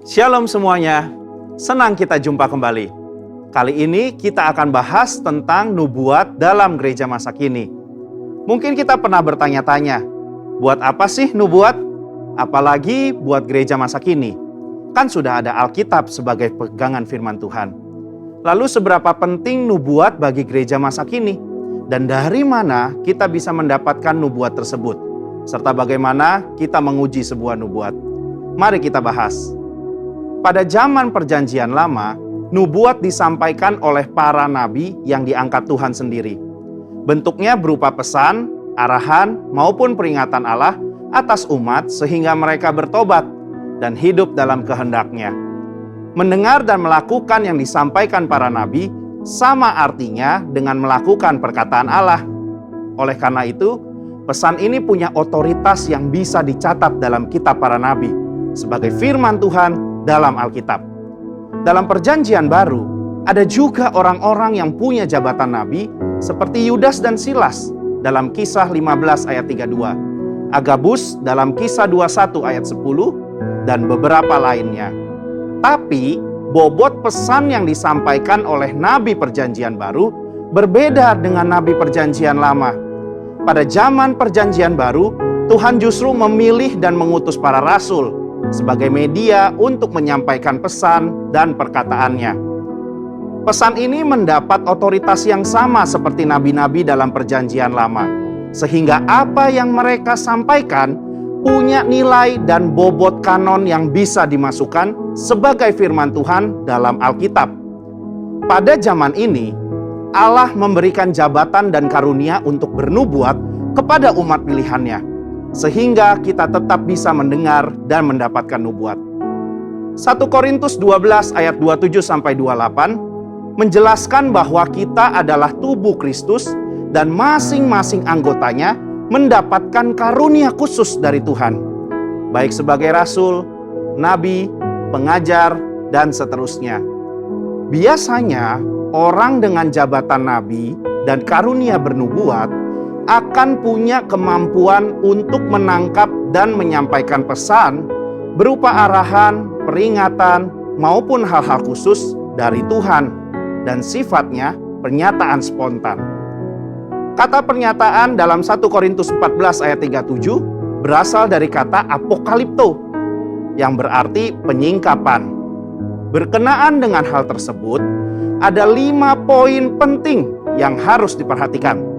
Shalom semuanya, senang kita jumpa kembali. Kali ini kita akan bahas tentang nubuat dalam gereja masa kini. Mungkin kita pernah bertanya-tanya, buat apa sih nubuat? Apalagi buat gereja masa kini. Kan sudah ada Alkitab sebagai pegangan firman Tuhan. Lalu seberapa penting nubuat bagi gereja masa kini? Dan dari mana kita bisa mendapatkan nubuat tersebut? Serta bagaimana kita menguji sebuah nubuat? Mari kita bahas. Pada zaman Perjanjian Lama, nubuat disampaikan oleh para nabi yang diangkat Tuhan sendiri. Bentuknya berupa pesan, arahan, maupun peringatan Allah atas umat sehingga mereka bertobat dan hidup dalam kehendak-Nya. Mendengar dan melakukan yang disampaikan para nabi sama artinya dengan melakukan perkataan Allah. Oleh karena itu, pesan ini punya otoritas yang bisa dicatat dalam kitab para nabi sebagai firman Tuhan dalam Alkitab. Dalam Perjanjian Baru, ada juga orang-orang yang punya jabatan nabi seperti Yudas dan Silas dalam Kisah 15 ayat 32, Agabus dalam Kisah 21 ayat 10, dan beberapa lainnya. Tapi, bobot pesan yang disampaikan oleh nabi Perjanjian Baru berbeda dengan nabi Perjanjian Lama. Pada zaman Perjanjian Baru, Tuhan justru memilih dan mengutus para rasul sebagai media untuk menyampaikan pesan dan perkataannya. Pesan ini mendapat otoritas yang sama seperti nabi-nabi dalam Perjanjian Lama, sehingga apa yang mereka sampaikan punya nilai dan bobot kanon yang bisa dimasukkan sebagai firman Tuhan dalam Alkitab. Pada zaman ini, Allah memberikan jabatan dan karunia untuk bernubuat kepada umat pilihannya, sehingga kita tetap bisa mendengar dan mendapatkan nubuat. 1 Korintus 12 ayat 27-28 menjelaskan bahwa kita adalah tubuh Kristus dan masing-masing anggotanya mendapatkan karunia khusus dari Tuhan, baik sebagai rasul, nabi, pengajar, dan seterusnya. Biasanya, orang dengan jabatan nabi dan karunia bernubuat akan punya kemampuan untuk menangkap dan menyampaikan pesan berupa arahan, peringatan, maupun hal-hal khusus dari Tuhan, dan sifatnya pernyataan spontan. Kata pernyataan dalam 1 Korintus 14 ayat 37 berasal dari kata apokalipto yang berarti penyingkapan. Berkenaan dengan hal tersebut, ada 5 poin penting yang harus diperhatikan.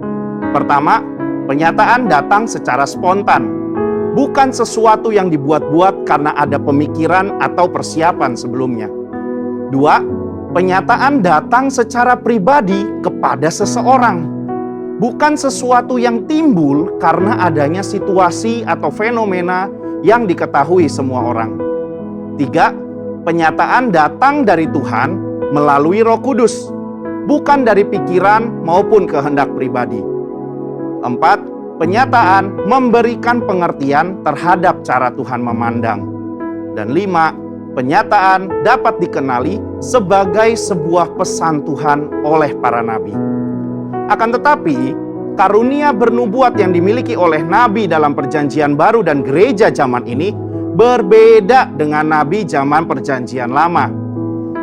Pertama, pernyataan datang secara spontan, bukan sesuatu yang dibuat-buat karena ada pemikiran atau persiapan sebelumnya. 2, pernyataan datang secara pribadi kepada seseorang, bukan sesuatu yang timbul karena adanya situasi atau fenomena yang diketahui semua orang. 3, pernyataan datang dari Tuhan melalui Roh Kudus, bukan dari pikiran maupun kehendak pribadi. 4, pernyataan memberikan pengertian terhadap cara Tuhan memandang. Dan 5, pernyataan dapat dikenali sebagai sebuah pesan Tuhan oleh para nabi. Akan tetapi, karunia bernubuat yang dimiliki oleh nabi dalam Perjanjian Baru dan gereja zaman ini berbeda dengan nabi zaman Perjanjian Lama.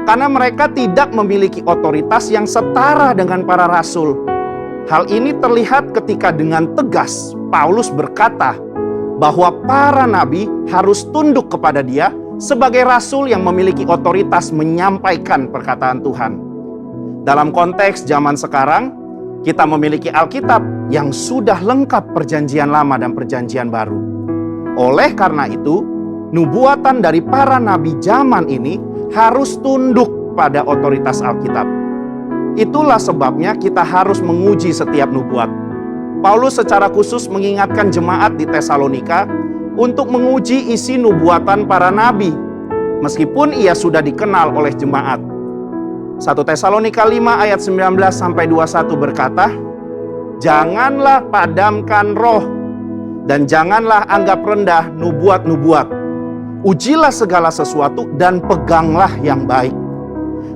Karena mereka tidak memiliki otoritas yang setara dengan para rasul. Hal ini terlihat ketika dengan tegas Paulus berkata bahwa para nabi harus tunduk kepada dia sebagai rasul yang memiliki otoritas menyampaikan perkataan Tuhan. Dalam konteks zaman sekarang, kita memiliki Alkitab yang sudah lengkap Perjanjian Lama dan Perjanjian Baru. Oleh karena itu, nubuatan dari para nabi zaman ini harus tunduk pada otoritas Alkitab. Itulah sebabnya kita harus menguji setiap nubuat. Paulus secara khusus mengingatkan jemaat di Tesalonika untuk menguji isi nubuatan para nabi, meskipun ia sudah dikenal oleh jemaat. 1 Tesalonika 5 ayat 19-21 berkata, "Janganlah padamkan roh, dan janganlah anggap rendah nubuat-nubuat. Ujilah segala sesuatu dan peganglah yang baik."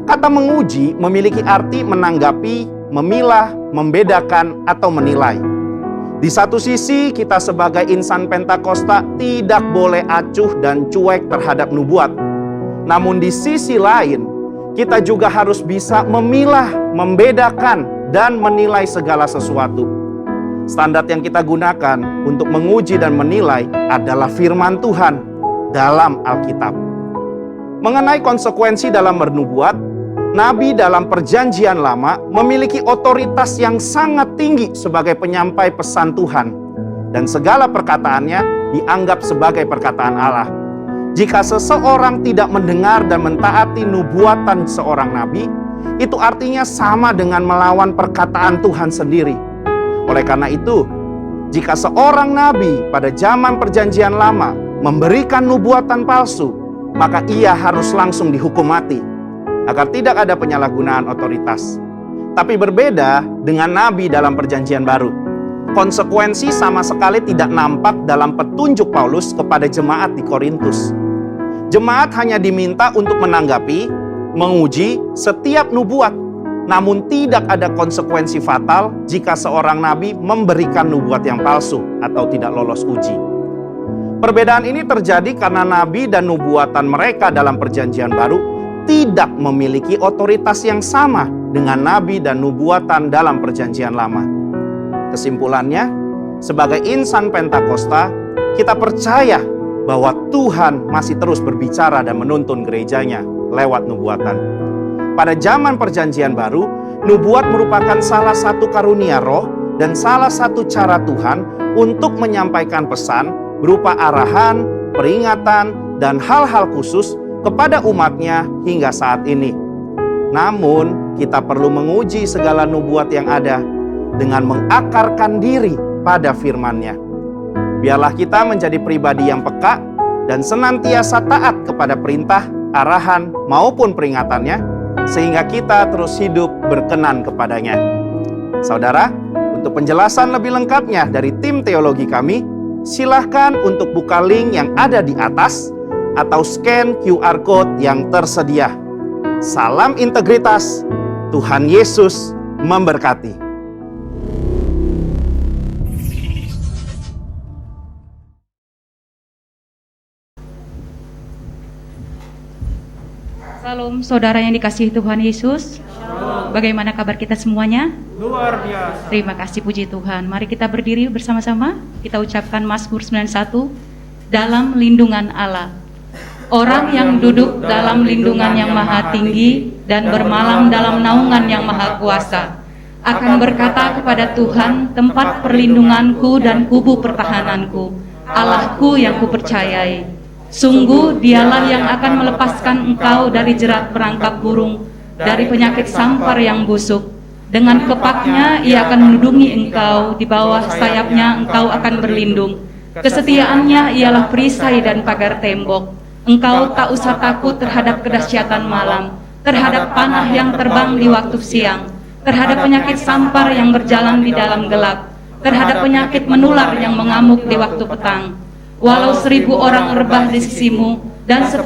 Kata menguji memiliki arti menanggapi, memilah, membedakan, atau menilai. Di satu sisi, kita sebagai insan Pentakosta tidak boleh acuh dan cuek terhadap nubuat. Namun di sisi lain, kita juga harus bisa memilah, membedakan, dan menilai segala sesuatu. Standar yang kita gunakan untuk menguji dan menilai adalah firman Tuhan dalam Alkitab. Mengenai konsekuensi dalam bernubuat, Nabi dalam Perjanjian Lama memiliki otoritas yang sangat tinggi sebagai penyampai pesan Tuhan, dan segala perkataannya dianggap sebagai perkataan Allah. Jika seseorang tidak mendengar dan mentaati nubuatan seorang nabi, itu artinya sama dengan melawan perkataan Tuhan sendiri. Oleh karena itu, jika seorang nabi pada zaman Perjanjian Lama memberikan nubuatan palsu, maka ia harus langsung dihukum mati, agar tidak ada penyalahgunaan otoritas. Tapi berbeda dengan nabi dalam Perjanjian Baru. Konsekuensi sama sekali tidak nampak dalam petunjuk Paulus kepada jemaat di Korintus. Jemaat hanya diminta untuk menanggapi, menguji setiap nubuat, namun tidak ada konsekuensi fatal jika seorang nabi memberikan nubuat yang palsu atau tidak lolos uji. Perbedaan ini terjadi karena nabi dan nubuatan mereka dalam Perjanjian Baru tidak memiliki otoritas yang sama dengan nabi dan nubuatan dalam Perjanjian Lama. Kesimpulannya, sebagai insan Pentakosta, kita percaya bahwa Tuhan masih terus berbicara dan menuntun gerejanya lewat nubuatan. Pada zaman Perjanjian Baru, nubuat merupakan salah satu karunia roh dan salah satu cara Tuhan untuk menyampaikan pesan berupa arahan, peringatan, dan hal-hal khusus kepada umatnya hingga saat ini. Namun, kita perlu menguji segala nubuat yang ada dengan mengakarkan diri pada firman-Nya. Biarlah kita menjadi pribadi yang peka dan senantiasa taat kepada perintah, arahan, maupun peringatannya, sehingga kita terus hidup berkenan kepadanya. Saudara, untuk penjelasan lebih lengkapnya dari tim teologi kami, silahkan untuk buka link yang ada di atas atau scan QR Code yang tersedia. Salam integritas, Tuhan Yesus memberkati. Salam saudara yang dikasihi Tuhan Yesus. Shalom. Bagaimana kabar kita semuanya? Luar biasa. Terima kasih, puji Tuhan. Mari kita berdiri bersama-sama. Kita ucapkan Mazmur 91. Dalam lindungan Allah. Orang yang duduk dalam lindungan yang maha tinggi dan bermalam dalam naungan yang maha kuasa akan berkata kepada Tuhan, tempat perlindunganku dan kubu pertahananku, Allahku yang kupercayai. Sungguh dialah yang akan melepaskan engkau dari jerat perangkap burung, dari penyakit sampar yang busuk. Dengan kepaknya ia akan melindungi engkau, di bawah sayapnya engkau akan berlindung. Kesetiaannya ialah perisai dan pagar tembok. Engkau tak usah takut terhadap kedahsyatan malam, terhadap panah yang terbang di waktu siang, terhadap penyakit sampar yang berjalan di dalam gelap, terhadap penyakit menular yang mengamuk di waktu petang. Walau 1000 orang rebah di sisimu dan 10.000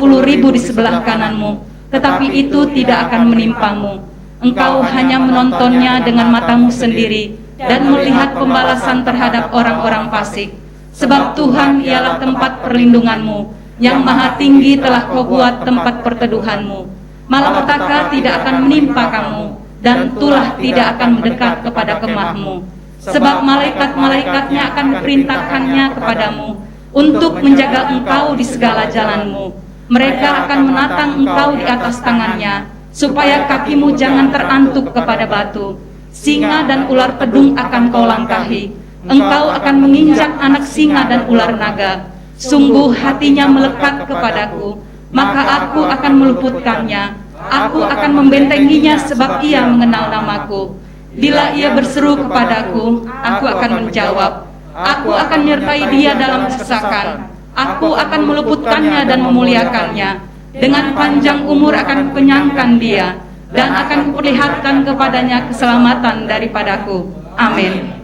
di sebelah kananmu, tetapi itu tidak akan menimpamu. Engkau hanya menontonnya dengan matamu sendiri dan melihat pembalasan terhadap orang-orang fasik. Sebab Tuhan ialah tempat perlindunganmu, yang maha tinggi telah kau buat tempat perteduhanmu. Malapetaka tidak akan menimpa kamu, dan tulah tidak akan mendekat kepada kemahmu. Sebab malaikat-malaikatnya akan diperintahkannya kepadamu, untuk menjaga engkau di segala jalanmu. Mereka akan menatang engkau di atas tangannya, supaya kakimu jangan terantuk kepada batu. Singa dan ular pedung akan kau langkahi. Engkau akan menginjak anak singa dan ular naga. Sungguh hatinya melekat kepadaku, maka aku akan meluputkannya. Aku akan membentenginya sebab ia mengenal namaku. Bila ia berseru kepadaku, aku akan menjawab. Aku akan menyertai dia dalam kesesakan. Aku akan meluputkannya dan memuliakannya. Dengan panjang umur akan kukenyangkan dia, dan akan kuperlihatkan kepadanya keselamatan daripadaku. Amin.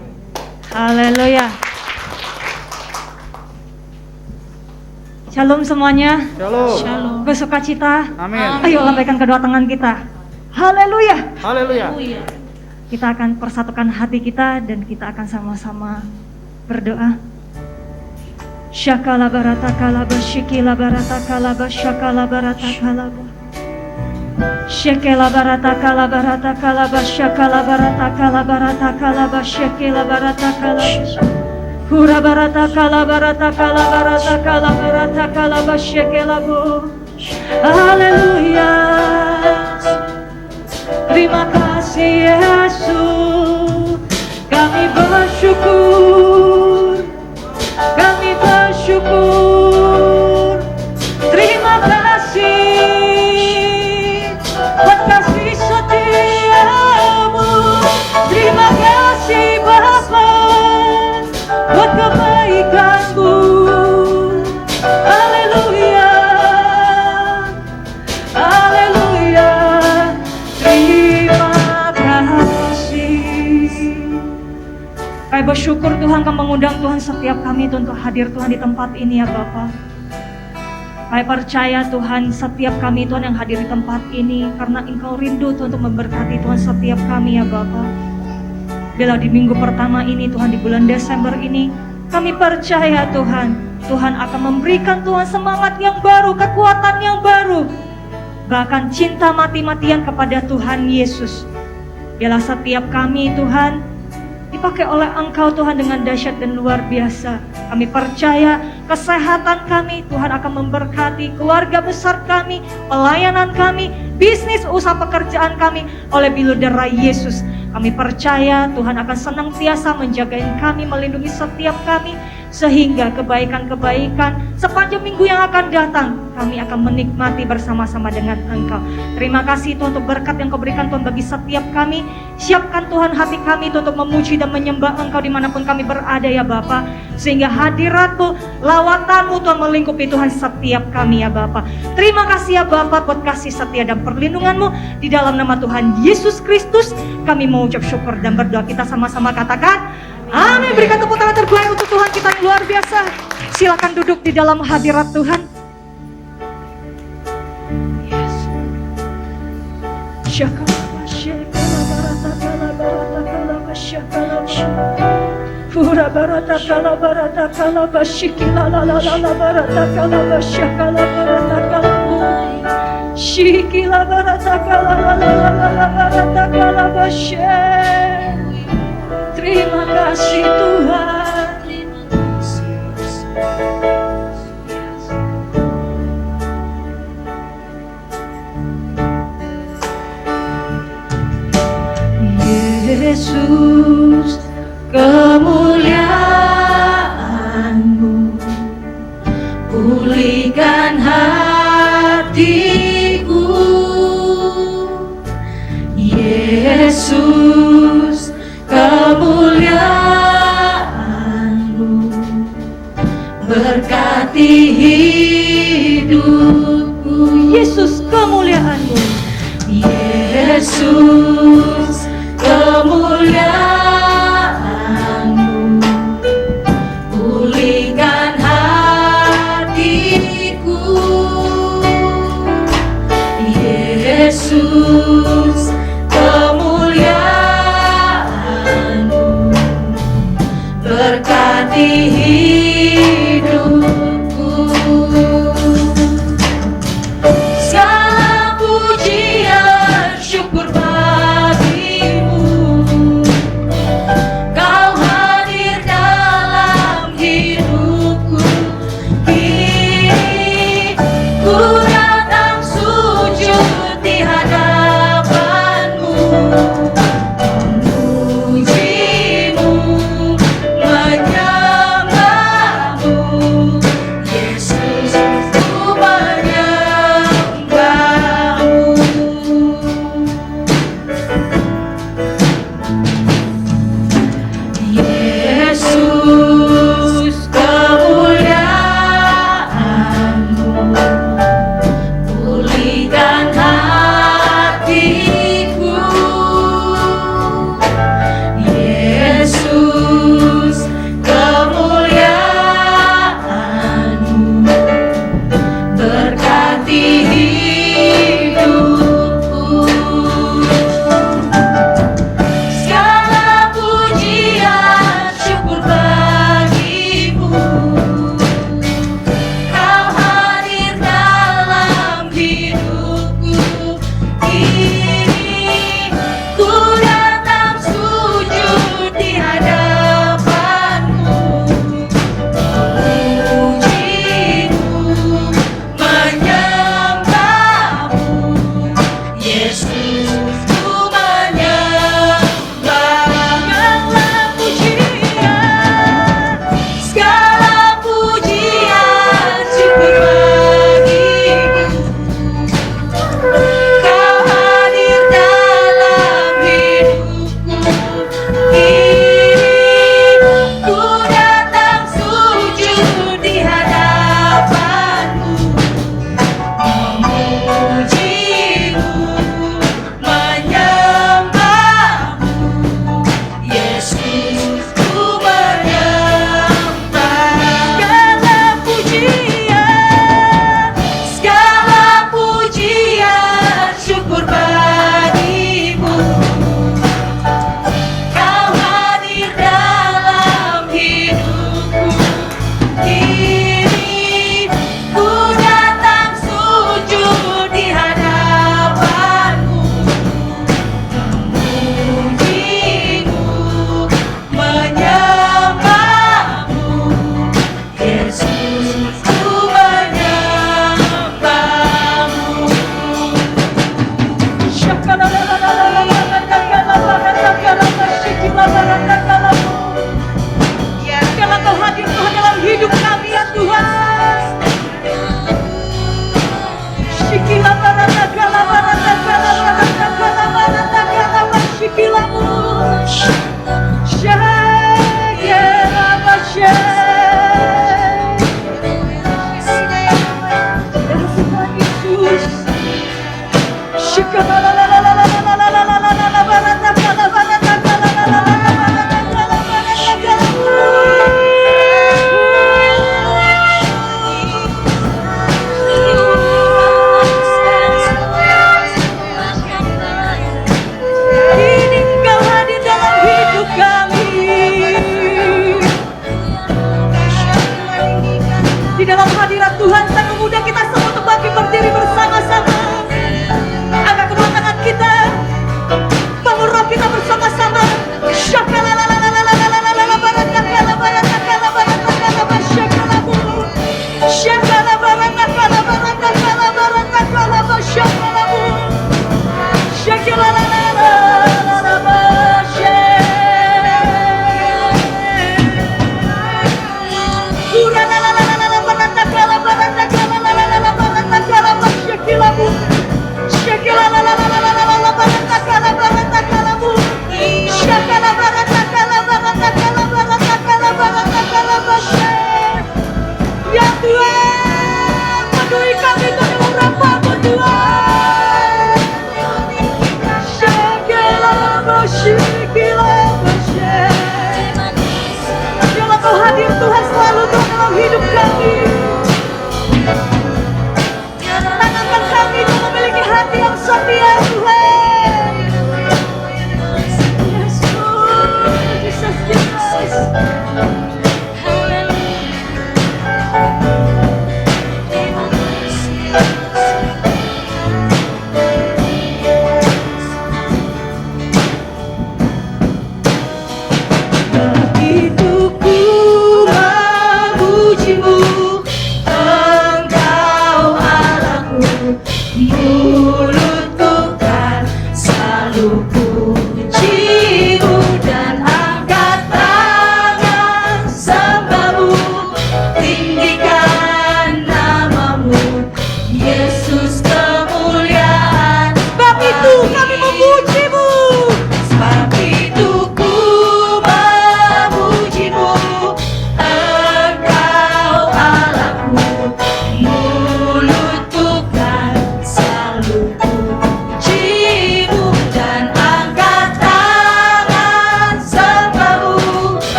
Haleluya. Shalom semuanya. Shalom. Bersukacita. Amin. Ayo lambaikan kedua tangan kita. Haleluya. Haleluya. Kita akan persatukan hati kita dan kita akan sama-sama berdoa. Shakala barata kalaba shikila barata kalaba shakala barata kalaba. Shekela barata kalabarata kalaba shakala barata kalabarata kalaba shekela barata kalaba. Hura barata kalabarata kalabarata kalabarata kalaba shekela bu. Haleluya. Terima kasih Yesus. Kami bersyukur. Kami bersyukur. Terima kasih buat kasih setiamu. Terima kasih Bapa buat kebaikanmu. Haleluya. Haleluya. Terima kasih. Kami bersyukur Tuhan, kami mengundang Tuhan setiap kami itu untuk hadir Tuhan di tempat ini ya Bapa. Kami percaya Tuhan setiap kami Tuhan yang hadir di tempat ini karena Engkau rindu Tuhan untuk memberkati Tuhan setiap kami ya Bapa. Bila di minggu pertama ini Tuhan, di bulan Desember ini, kami percaya Tuhan, Tuhan akan memberikan Tuhan semangat yang baru, kekuatan yang baru, bahkan cinta mati-matian kepada Tuhan Yesus. Biarlah setiap kami Tuhan dipakai oleh Engkau Tuhan dengan dahsyat dan luar biasa. Kami percaya kesehatan kami Tuhan akan memberkati, keluarga besar kami, pelayanan kami, bisnis, usaha pekerjaan kami oleh bulu darah Yesus. Kami percaya Tuhan akan senantiasa menjaga kami, melindungi setiap kami, sehingga kebaikan-kebaikan sepanjang minggu yang akan datang kami akan menikmati bersama-sama dengan Engkau. Terima kasih Tuhan untuk berkat yang Kau berikan Tuhan bagi setiap kami. Siapkan Tuhan hati kami Tuhan untuk memuji dan menyembah Engkau dimanapun kami berada ya Bapa, sehingga hadirat-Mu, lawatan-Mu Tuhan melingkupi Tuhan setiap kami ya Bapa. Terima kasih ya Bapa buat kasih setia dan perlindungan-Mu. Di dalam nama Tuhan Yesus Kristus kami mengucap syukur dan berdoa. Kita sama-sama katakan amin. Berikan tepuk tangan terbaik untuk Tuhan kita yang luar biasa. Silakan duduk di dalam hadirat Tuhan. Yes. Syakalaba syakalaba kalaba kalaba syakalaba. Pura barata kalaba barata kalaba shikila la la la la barata kalaba syakalaba barata kalaba. Shikila barata kalaba la la la la barata kalaba syak. Terima kasih Tuhan. Yesus, kemuliaan-Mu pulihkan hatiku. Yesus, kemuliaan-Mu berkati hidupku. Yesus, kemuliaan-Mu. Yesus, kemuliaan-Mu pulihkan hatiku. Yesus, kemuliaan-Mu berkati hidupku. Segala pujian syukur bagimu. Kau hadir dalam hidupku. Kini ku datang sujud di hadapan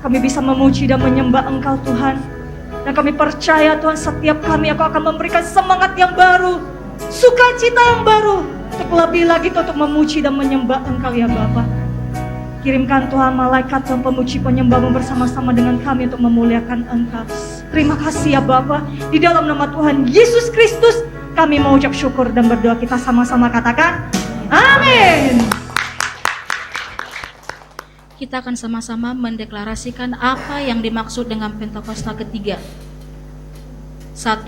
kami bisa memuji dan menyembah Engkau Tuhan. Dan kami percaya Tuhan, setiap kami Engkau akan memberikan semangat yang baru, sukacita yang baru, untuk lebih lagi Tuhan, untuk memuji dan menyembah Engkau ya Bapa. Kirimkan Tuhan malaikat Tuhan pemuji penyembah bersama-sama dengan kami untuk memuliakan Engkau. Terima kasih ya Bapa. Di dalam nama Tuhan Yesus Kristus kami mengucap syukur dan berdoa. Kita sama-sama katakan amin. Kita akan sama-sama mendeklarasikan apa yang dimaksud dengan Pentakosta ketiga. 1.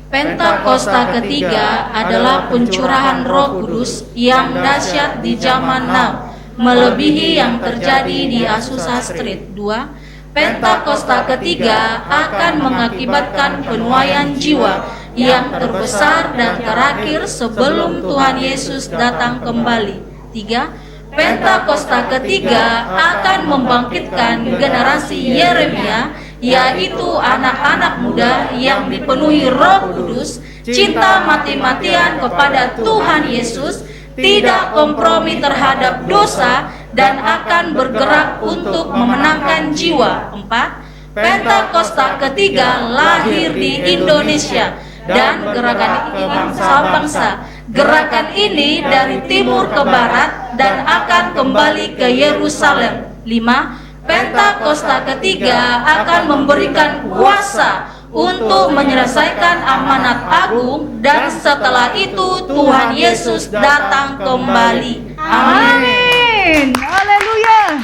Pentakosta ketiga adalah pencurahan Roh Kudus yang dahsyat di zaman now, melebihi yang terjadi di Azusa Street. 2. Pentakosta ketiga akan mengakibatkan penuaian jiwa yang terbesar dan terakhir sebelum Tuhan Yesus datang kembali. 3. Pentakosta ketiga akan membangkitkan generasi Yeremia, yaitu anak-anak muda yang dipenuhi Roh Kudus, cinta mati-matian kepada Tuhan Yesus, tidak kompromi terhadap dosa, dan akan bergerak untuk memenangkan jiwa. 4. Pentakosta ketiga lahir di Indonesia dan gerakan ini bangsa-bangsa. Gerakan ini dari timur ke barat dan akan kembali ke Yerusalem. 5. Pentakosta ketiga akan memberikan kuasa untuk menyelesaikan amanat agung, dan setelah itu Tuhan Yesus datang kembali. Amin. Haleluya.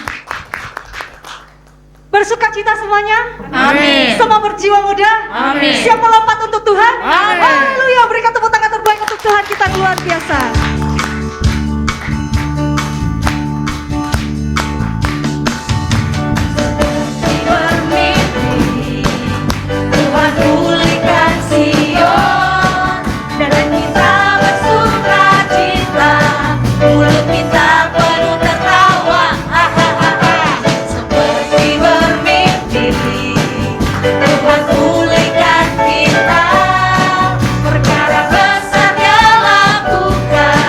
Bersukacita semuanya. Amin. Semua berjiwa muda. Amin. Siap melompat untuk Tuhan. Amin. Haleluya. Berikan tepuk tangan terbaik untuk Tuhan kita, luar biasa. Bermimpi Tuhan pulihkan Sion, dan kita bersukacita, mulut kita penuh tertawa. Seperti bermimpi Tuhan pulihkan kita, perkara besar Dia lakukan.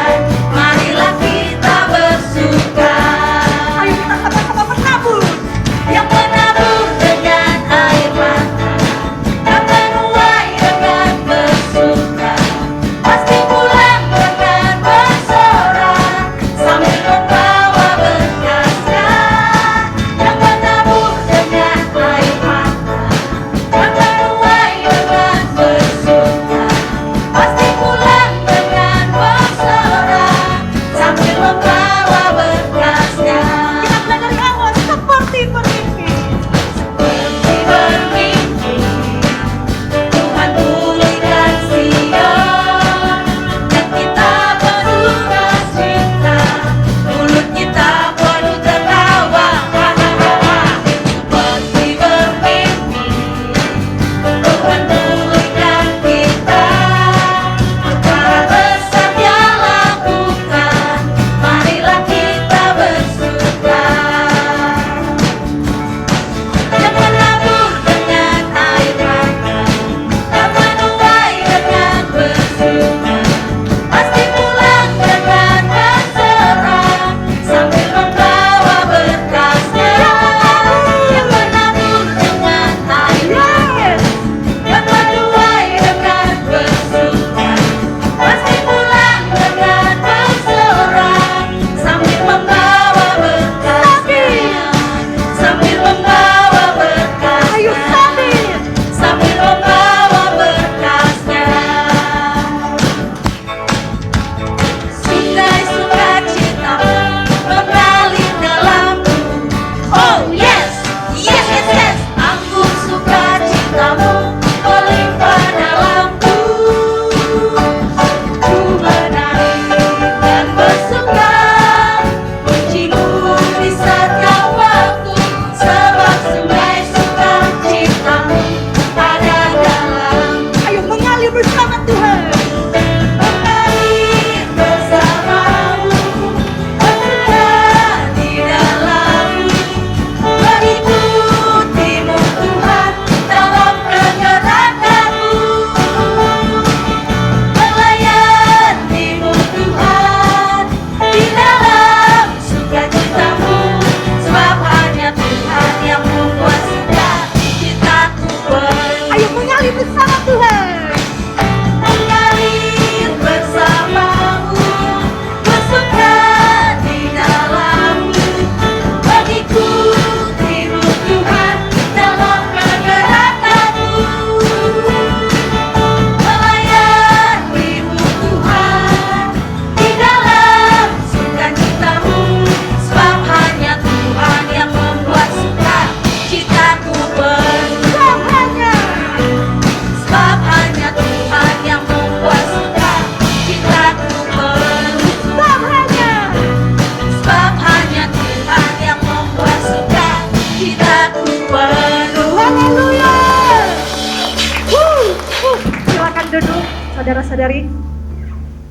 saudara-saudari,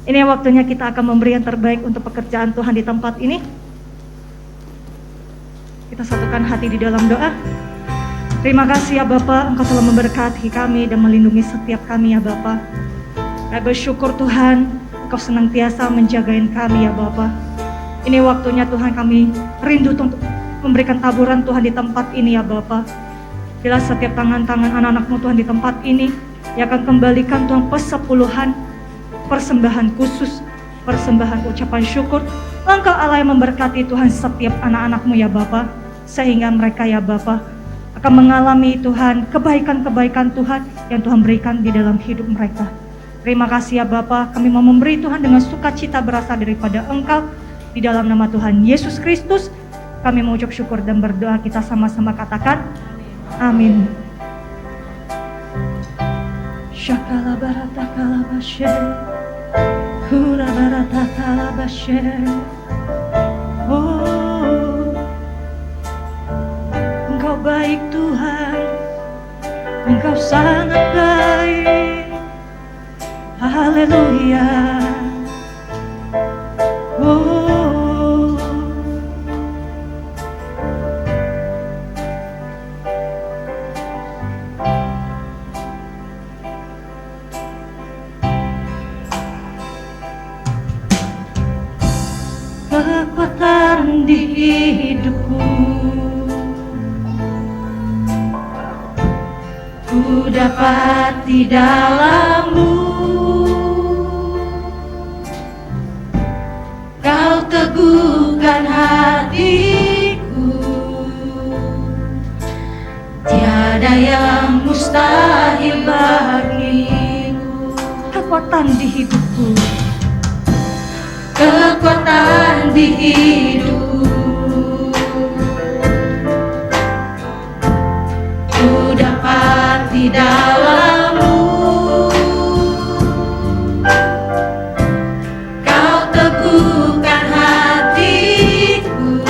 ini waktunya kita akan memberi yang terbaik untuk pekerjaan Tuhan di tempat ini. Kita satukan hati di dalam doa. Terima kasih ya Bapa, Engkau telah memberkati kami dan melindungi setiap kami ya Bapa. Kami bersyukur Tuhan, Engkau senantiasa menjagain kami ya Bapa. Ini waktunya Tuhan, kami rindu untuk memberikan taburan Tuhan di tempat ini ya Bapa. Bila setiap tangan-tangan anak-anak-Mu Tuhan di tempat ini, yang akan kembalikan Tuhan persepuluhan, persembahan khusus, persembahan ucapan syukur. Engkau Allah yang memberkati Tuhan setiap anak-anak-Mu ya Bapa, sehingga mereka ya Bapa akan mengalami Tuhan kebaikan-kebaikan Tuhan yang Tuhan berikan di dalam hidup mereka. Terima kasih ya Bapa, kami mau memberi Tuhan dengan sukacita berasal daripada Engkau. Di dalam nama Tuhan Yesus Kristus, kami mengucap syukur dan berdoa, kita sama-sama katakan amin. Shakala barata kalabashe, kura barata kalabashe. Oh, Engkau baik Tuhan, Engkau sangat baik. Haleluya. Oh, kekuatan di hidupku, ku dapat di dalam-Mu. Kau teguhkan hatiku, tiada yang mustahil bagimu. Kekuatan di hidupku, kekuatan di hidupku, ku dapat di dalam-Mu. Kau teguhkan hatiku,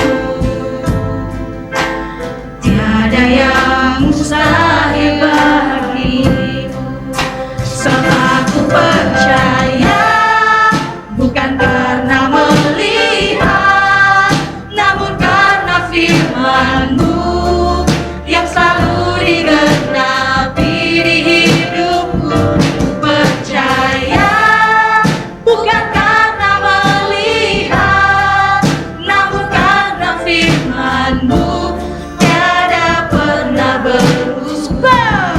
tiada yang mustahil bagimu. Sebab ku percaya, bukan karena melihat, namun karena firman-Mu yang selalu digenapi di hidupku. Ku percaya, bukan karena melihat, namun karena firman-Mu tiada pernah berubah.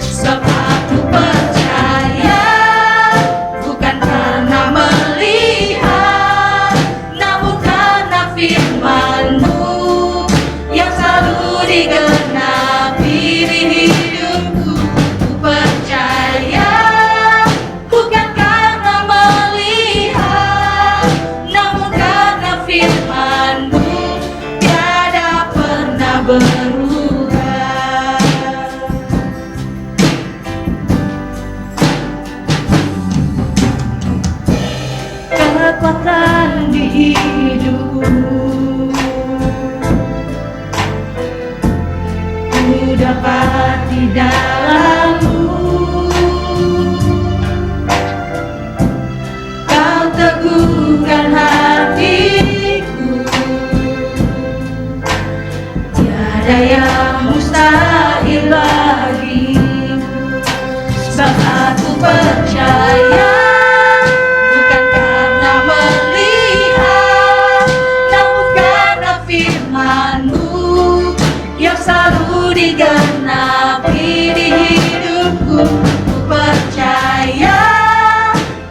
Sebab ku percaya, bukan karena melihat, namun karena firman-Mu yang selalu digenapi di hidupku. Ku percaya, bukan karena melihat, namun karena firman-Mu tiada pernah berubah. Kekuatan di hidupku, ku dapat di dalam-Mu. Kau teguhkan hatiku, tiada yang mustahil bagimu. Sebab aku percaya, bukan karena melihat, namun karena firman-Mu yang selalu digenapi di hidupku. Ku percaya,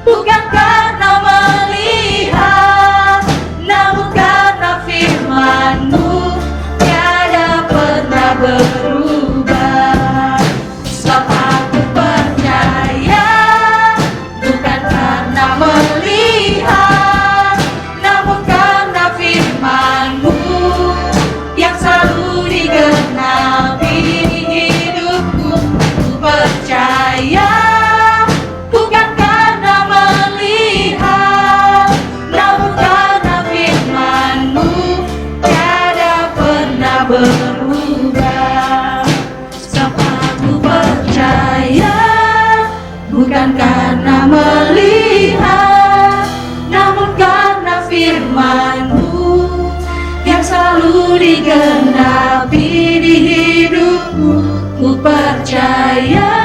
bukan karena melihat, namun karena firman-Mu tiada pernah berubah. Sebab aku percaya, bukan karena melihat, namun karena firman-Mu yang selalu digenapi di hidupku. Ku percaya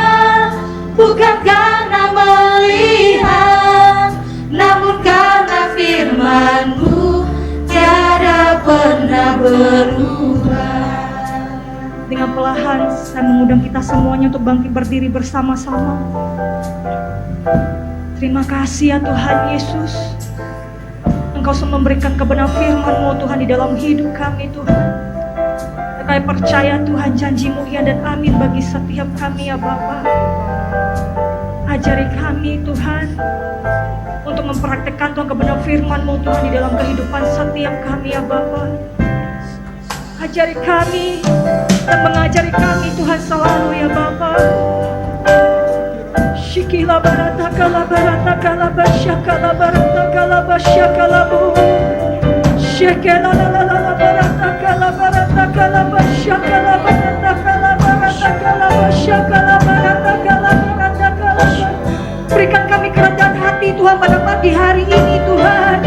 bukan karena melihat, namun karena firman-Mu tiada pernah berubah. Dengan perlahan saya mengundang kita semuanya untuk bangkit berdiri bersama-sama. Terima kasih ya Tuhan Yesus. Engkau sudah memberikan kebenaran firman-Mu Tuhan di dalam hidup kami Tuhan. Kami percaya Tuhan janji-Mu ya dan amin bagi setiap kami ya Bapa. Ajari kami Tuhan untuk mempraktikkan Tuhan kebenaran firman-Mu Tuhan di dalam kehidupan setiap kami ya Bapa. Ajari kami dan mengajari kami Tuhan selalu ya Bapa. Shikila barata kala basyakala barata kala basyakalabu. Shekela la la la la barata kala basyakala barata kala basyakala barata kala. Berikan kami kerendahan hati Tuhan pada pagi hari ini Tuhan.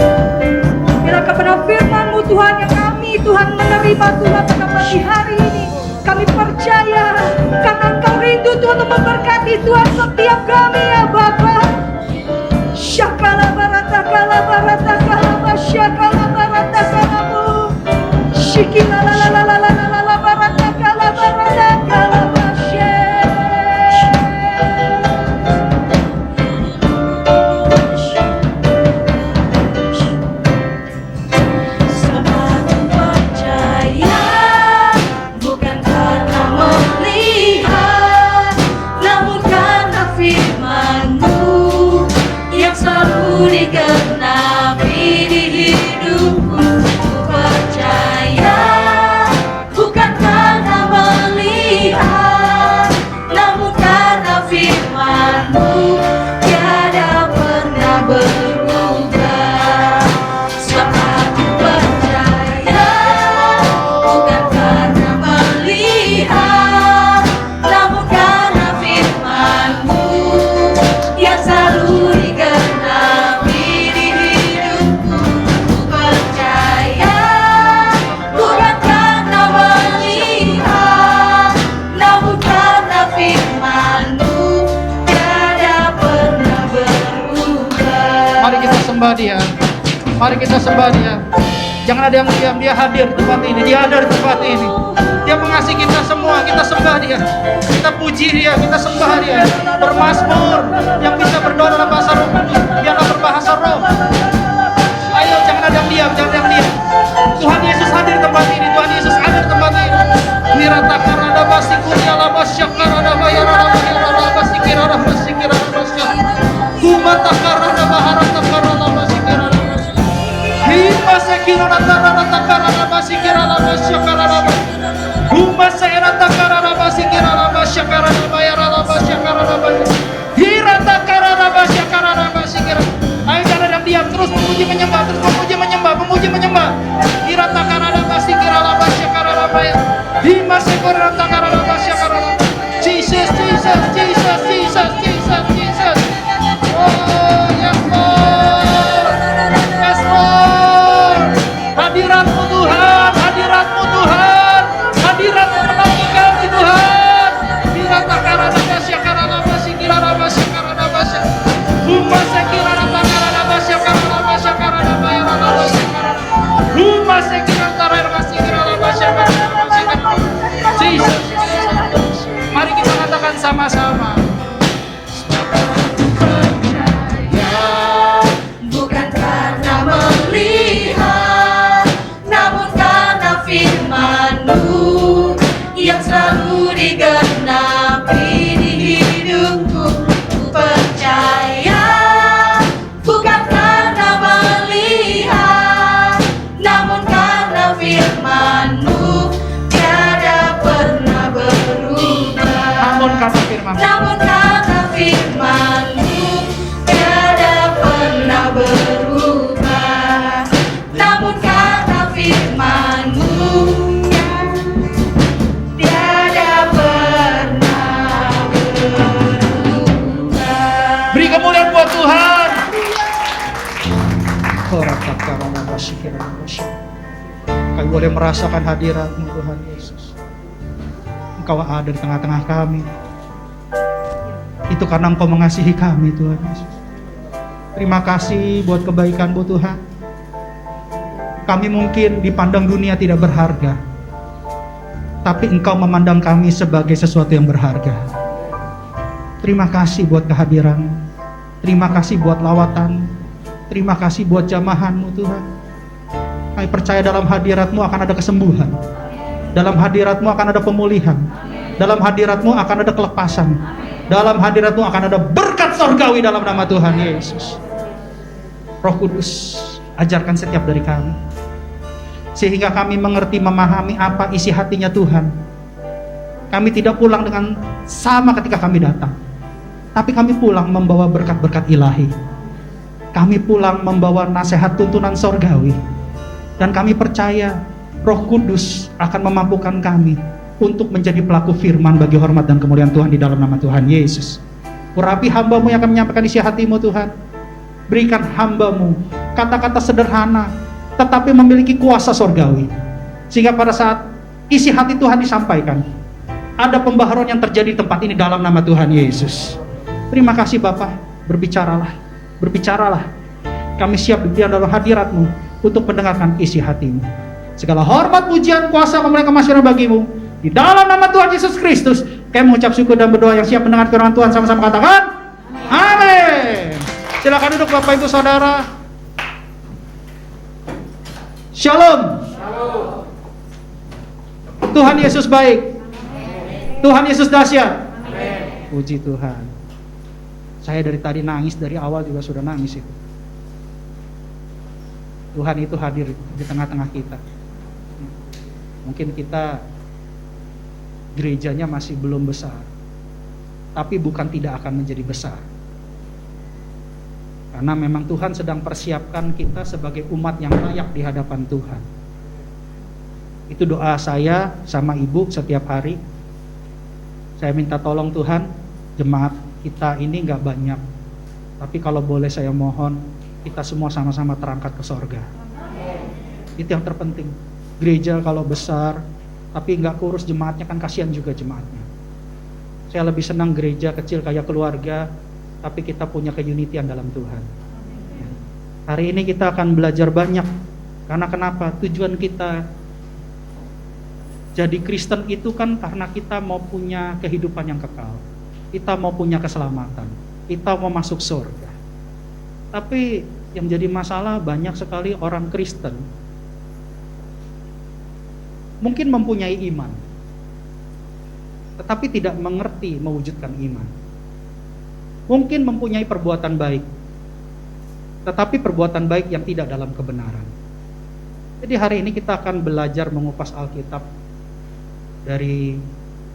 Biarlah kebenaran firman-Mu Tuhan yang kami Tuhan menerima Tuhan pada pagi hari ini. Kami percaya karena Engkau rindu Tuhan untuk memberkati Tuhan setiap kami ya Bapa. Syakala barata kala basyakala barata kalamu. Shikila la la la la la la la barata kala basye. Semakin percaya bukan karena melihat, namun karena firman-Mu yang selalu digenapi di hidupku. Ku percaya bukan karena melihat, namun karena firman-Mu tiada pernah berubah. Semakin percaya bukan karena melihat, namun karena firman-Mu yang selalu digenapi di hidupku. Ku percaya bukan karena melihat, namun karena firman-Mu tiada pernah berubah. Mari kita sembah Dia. Mari kita sembah Dia. Jangan ada yang diam, Dia hadir di tempat ini. Dia ada di tempat ini. Dia mengasihi kita semua. Kita sembah Dia. Kita puji Dia. Kita sembah Dia. Bermazmur yang bisa berdoa dalam bahasa Roh Kudus. Biarlah berbahasa Roh. Ayo, jangan ada yang diam. Jangan ada yang diam. Tuhan Yesus hadir di tempat ini. Tuhan Yesus ada di tempat ini. Wirata karada basikuria labasya karada bayarada bayarada basikirada basikirada basya. Kumata karada baharata karada basikirada basya. Hima sekirada karada karada basikirada basya karada basya. Huma seirata karada basikirada basya karada bayarada basya karada basya. Hirata karada basya karada basikirada. Ayo jangan ada yang diam, terus memuji menyembah, terus memuji menyembah, memuji menyembah. Hirata karada basikirada basya karada bayar. Hima seirata karada basya karada. Jesus, Jesus, Jesus, Jesus, Jesus, Jesus. Oh, yes Lord. Yes Lord. Hadirat-Mu Tuhan, hadirat-Mu Tuhan. Hadirat-Mu menolong kami Tuhan. Hirata karada basya karada basikirada basya karada basya. Huma sekirada karada basya karada basya karada bayarada basya karada. Huma sekirada karada basikirada basya karada basya karada. Jesus. Mari kita katakan sama-sama. Bukan karena melihat, namun karena firman-Mu yang selalu digenapi di hidupku. Ku percaya bukan karena melihat, namun karena firman-Mu tiada pernah berubah. Namun kata firman. Namun karena firman-Mu tiada pernah berubah. Namun karena firman-Mu tiada pernah berubah. Beri kemuliaan buat Tuhan. Kami boleh merasakan hadirat-Mu Tuhan Yesus. Engkau Engkau ada di tengah-tengah kami. Itu karena Engkau mengasihi kami, Tuhan Yesus. Terima kasih buat kebaikan-Mu, Tuhan. Kami mungkin dipandang dunia tidak berharga, tapi Engkau memandang kami sebagai sesuatu yang berharga. Terima kasih buat kehadiran. Terima kasih buat lawatan. Terima kasih buat jamahan-Mu, Tuhan. Kami percaya dalam hadirat-Mu akan ada kesembuhan. Dalam hadirat-Mu akan ada pemulihan. Dalam hadirat-Mu akan ada kelepasan. Dalam hadirat-Mu akan ada berkat sorgawi dalam nama Tuhan Yesus. Roh Kudus, ajarkan setiap dari kami, sehingga kami mengerti, memahami apa isi hatinya Tuhan. Kami tidak pulang dengan sama ketika kami datang, tapi kami pulang membawa berkat-berkat ilahi. Kami pulang membawa nasihat tuntunan sorgawi. Dan kami percaya Roh Kudus akan memampukan kami untuk menjadi pelaku firman bagi hormat dan kemuliaan Tuhan di dalam nama Tuhan Yesus. Urapi hamba-Mu yang akan menyampaikan isi hati-Mu, Tuhan. Berikan hamba-Mu kata-kata sederhana tetapi memiliki kuasa sorgawi, sehingga pada saat isi hati Tuhan disampaikan, ada pembaharuan yang terjadi di tempat ini dalam nama Tuhan Yesus. Terima kasih Bapa, berbicaralah. Kami siap di dalam hadirat-Mu untuk mendengarkan isi hati-Mu. Segala hormat, pujian, kuasa, kemuliaan, kemasyuran bagi-Mu. Di dalam nama Tuhan Yesus Kristus, kami mengucap syukur dan berdoa. Yang siap mendengar firman Tuhan sama-sama katakan, amin. Silakan duduk Bapak Ibu Saudara. Shalom. Tuhan Yesus baik. Tuhan Yesus dahsyat. Puji Tuhan. Saya dari tadi nangis, dari awal juga sudah nangis itu. Tuhan itu hadir di tengah-tengah kita. Mungkin kita gerejanya masih belum besar, tapi bukan tidak akan menjadi besar. Karena memang Tuhan sedang persiapkan kita sebagai umat yang layak di hadapan Tuhan. Itu doa saya sama Ibu setiap hari. Saya minta tolong Tuhan, jemaat kita ini gak banyak, tapi kalau boleh saya mohon, kita semua sama-sama terangkat ke sorga. Itu yang terpenting. Gereja kalau besar tapi nggak kurus jemaatnya, kan kasihan juga jemaatnya. Saya lebih senang gereja kecil kayak keluarga, tapi kita punya keunitian dalam Tuhan. Hari ini kita akan belajar banyak. Karena kenapa? Tujuan kita jadi Kristen itu kan karena kita mau punya kehidupan yang kekal. Kita mau punya keselamatan. Kita mau masuk surga. Tapi yang jadi masalah, banyak sekali orang Kristen mungkin mempunyai iman, tetapi tidak mengerti mewujudkan iman. Mungkin mempunyai perbuatan baik, tetapi perbuatan baik yang tidak dalam kebenaran. Jadi hari ini kita akan belajar mengupas Alkitab. Dari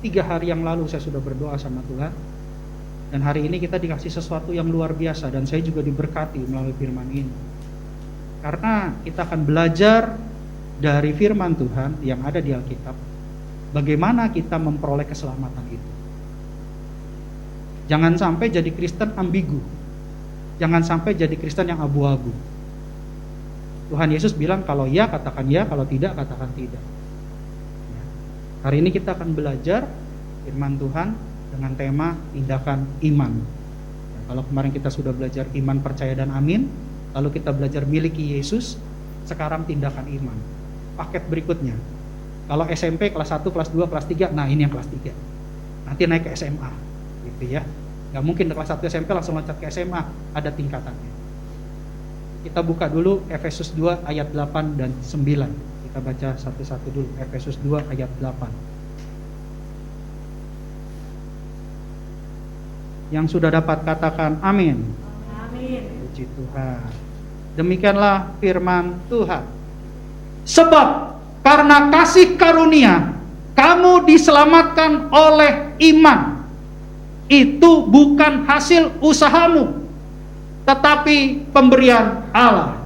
3 hari yang lalu saya sudah berdoa sama Tuhan, dan hari ini kita dikasih sesuatu yang luar biasa, dan saya juga diberkati melalui firman ini. Karena kita akan belajar dari firman Tuhan yang ada di Alkitab, bagaimana kita memperoleh keselamatan itu. Jangan sampai jadi Kristen ambigu. Jangan sampai jadi Kristen yang abu-abu. Tuhan Yesus bilang kalau ya katakan ya, kalau tidak katakan tidak. Hari ini kita akan belajar firman Tuhan dengan tema tindakan iman. Kalau kemarin kita sudah belajar iman, percaya, dan amin, lalu kita belajar miliki Yesus, sekarang tindakan iman. Paket berikutnya, kalau SMP kelas 1, kelas 2, kelas 3, nah ini yang kelas 3. Nanti naik ke SMA, gitu ya. Gak mungkin kelas 1 SMP langsung loncat ke SMA, ada tingkatannya. Kita buka dulu Efesus 2 ayat 8 dan 9. Kita baca satu-satu dulu, Efesus 2 ayat 8. Yang sudah dapat katakan amin. Amin. Puji Tuhan. Demikianlah firman Tuhan. Sebab karena kasih karunia kamu diselamatkan oleh iman. Itu bukan hasil usahamu, tetapi pemberian Allah.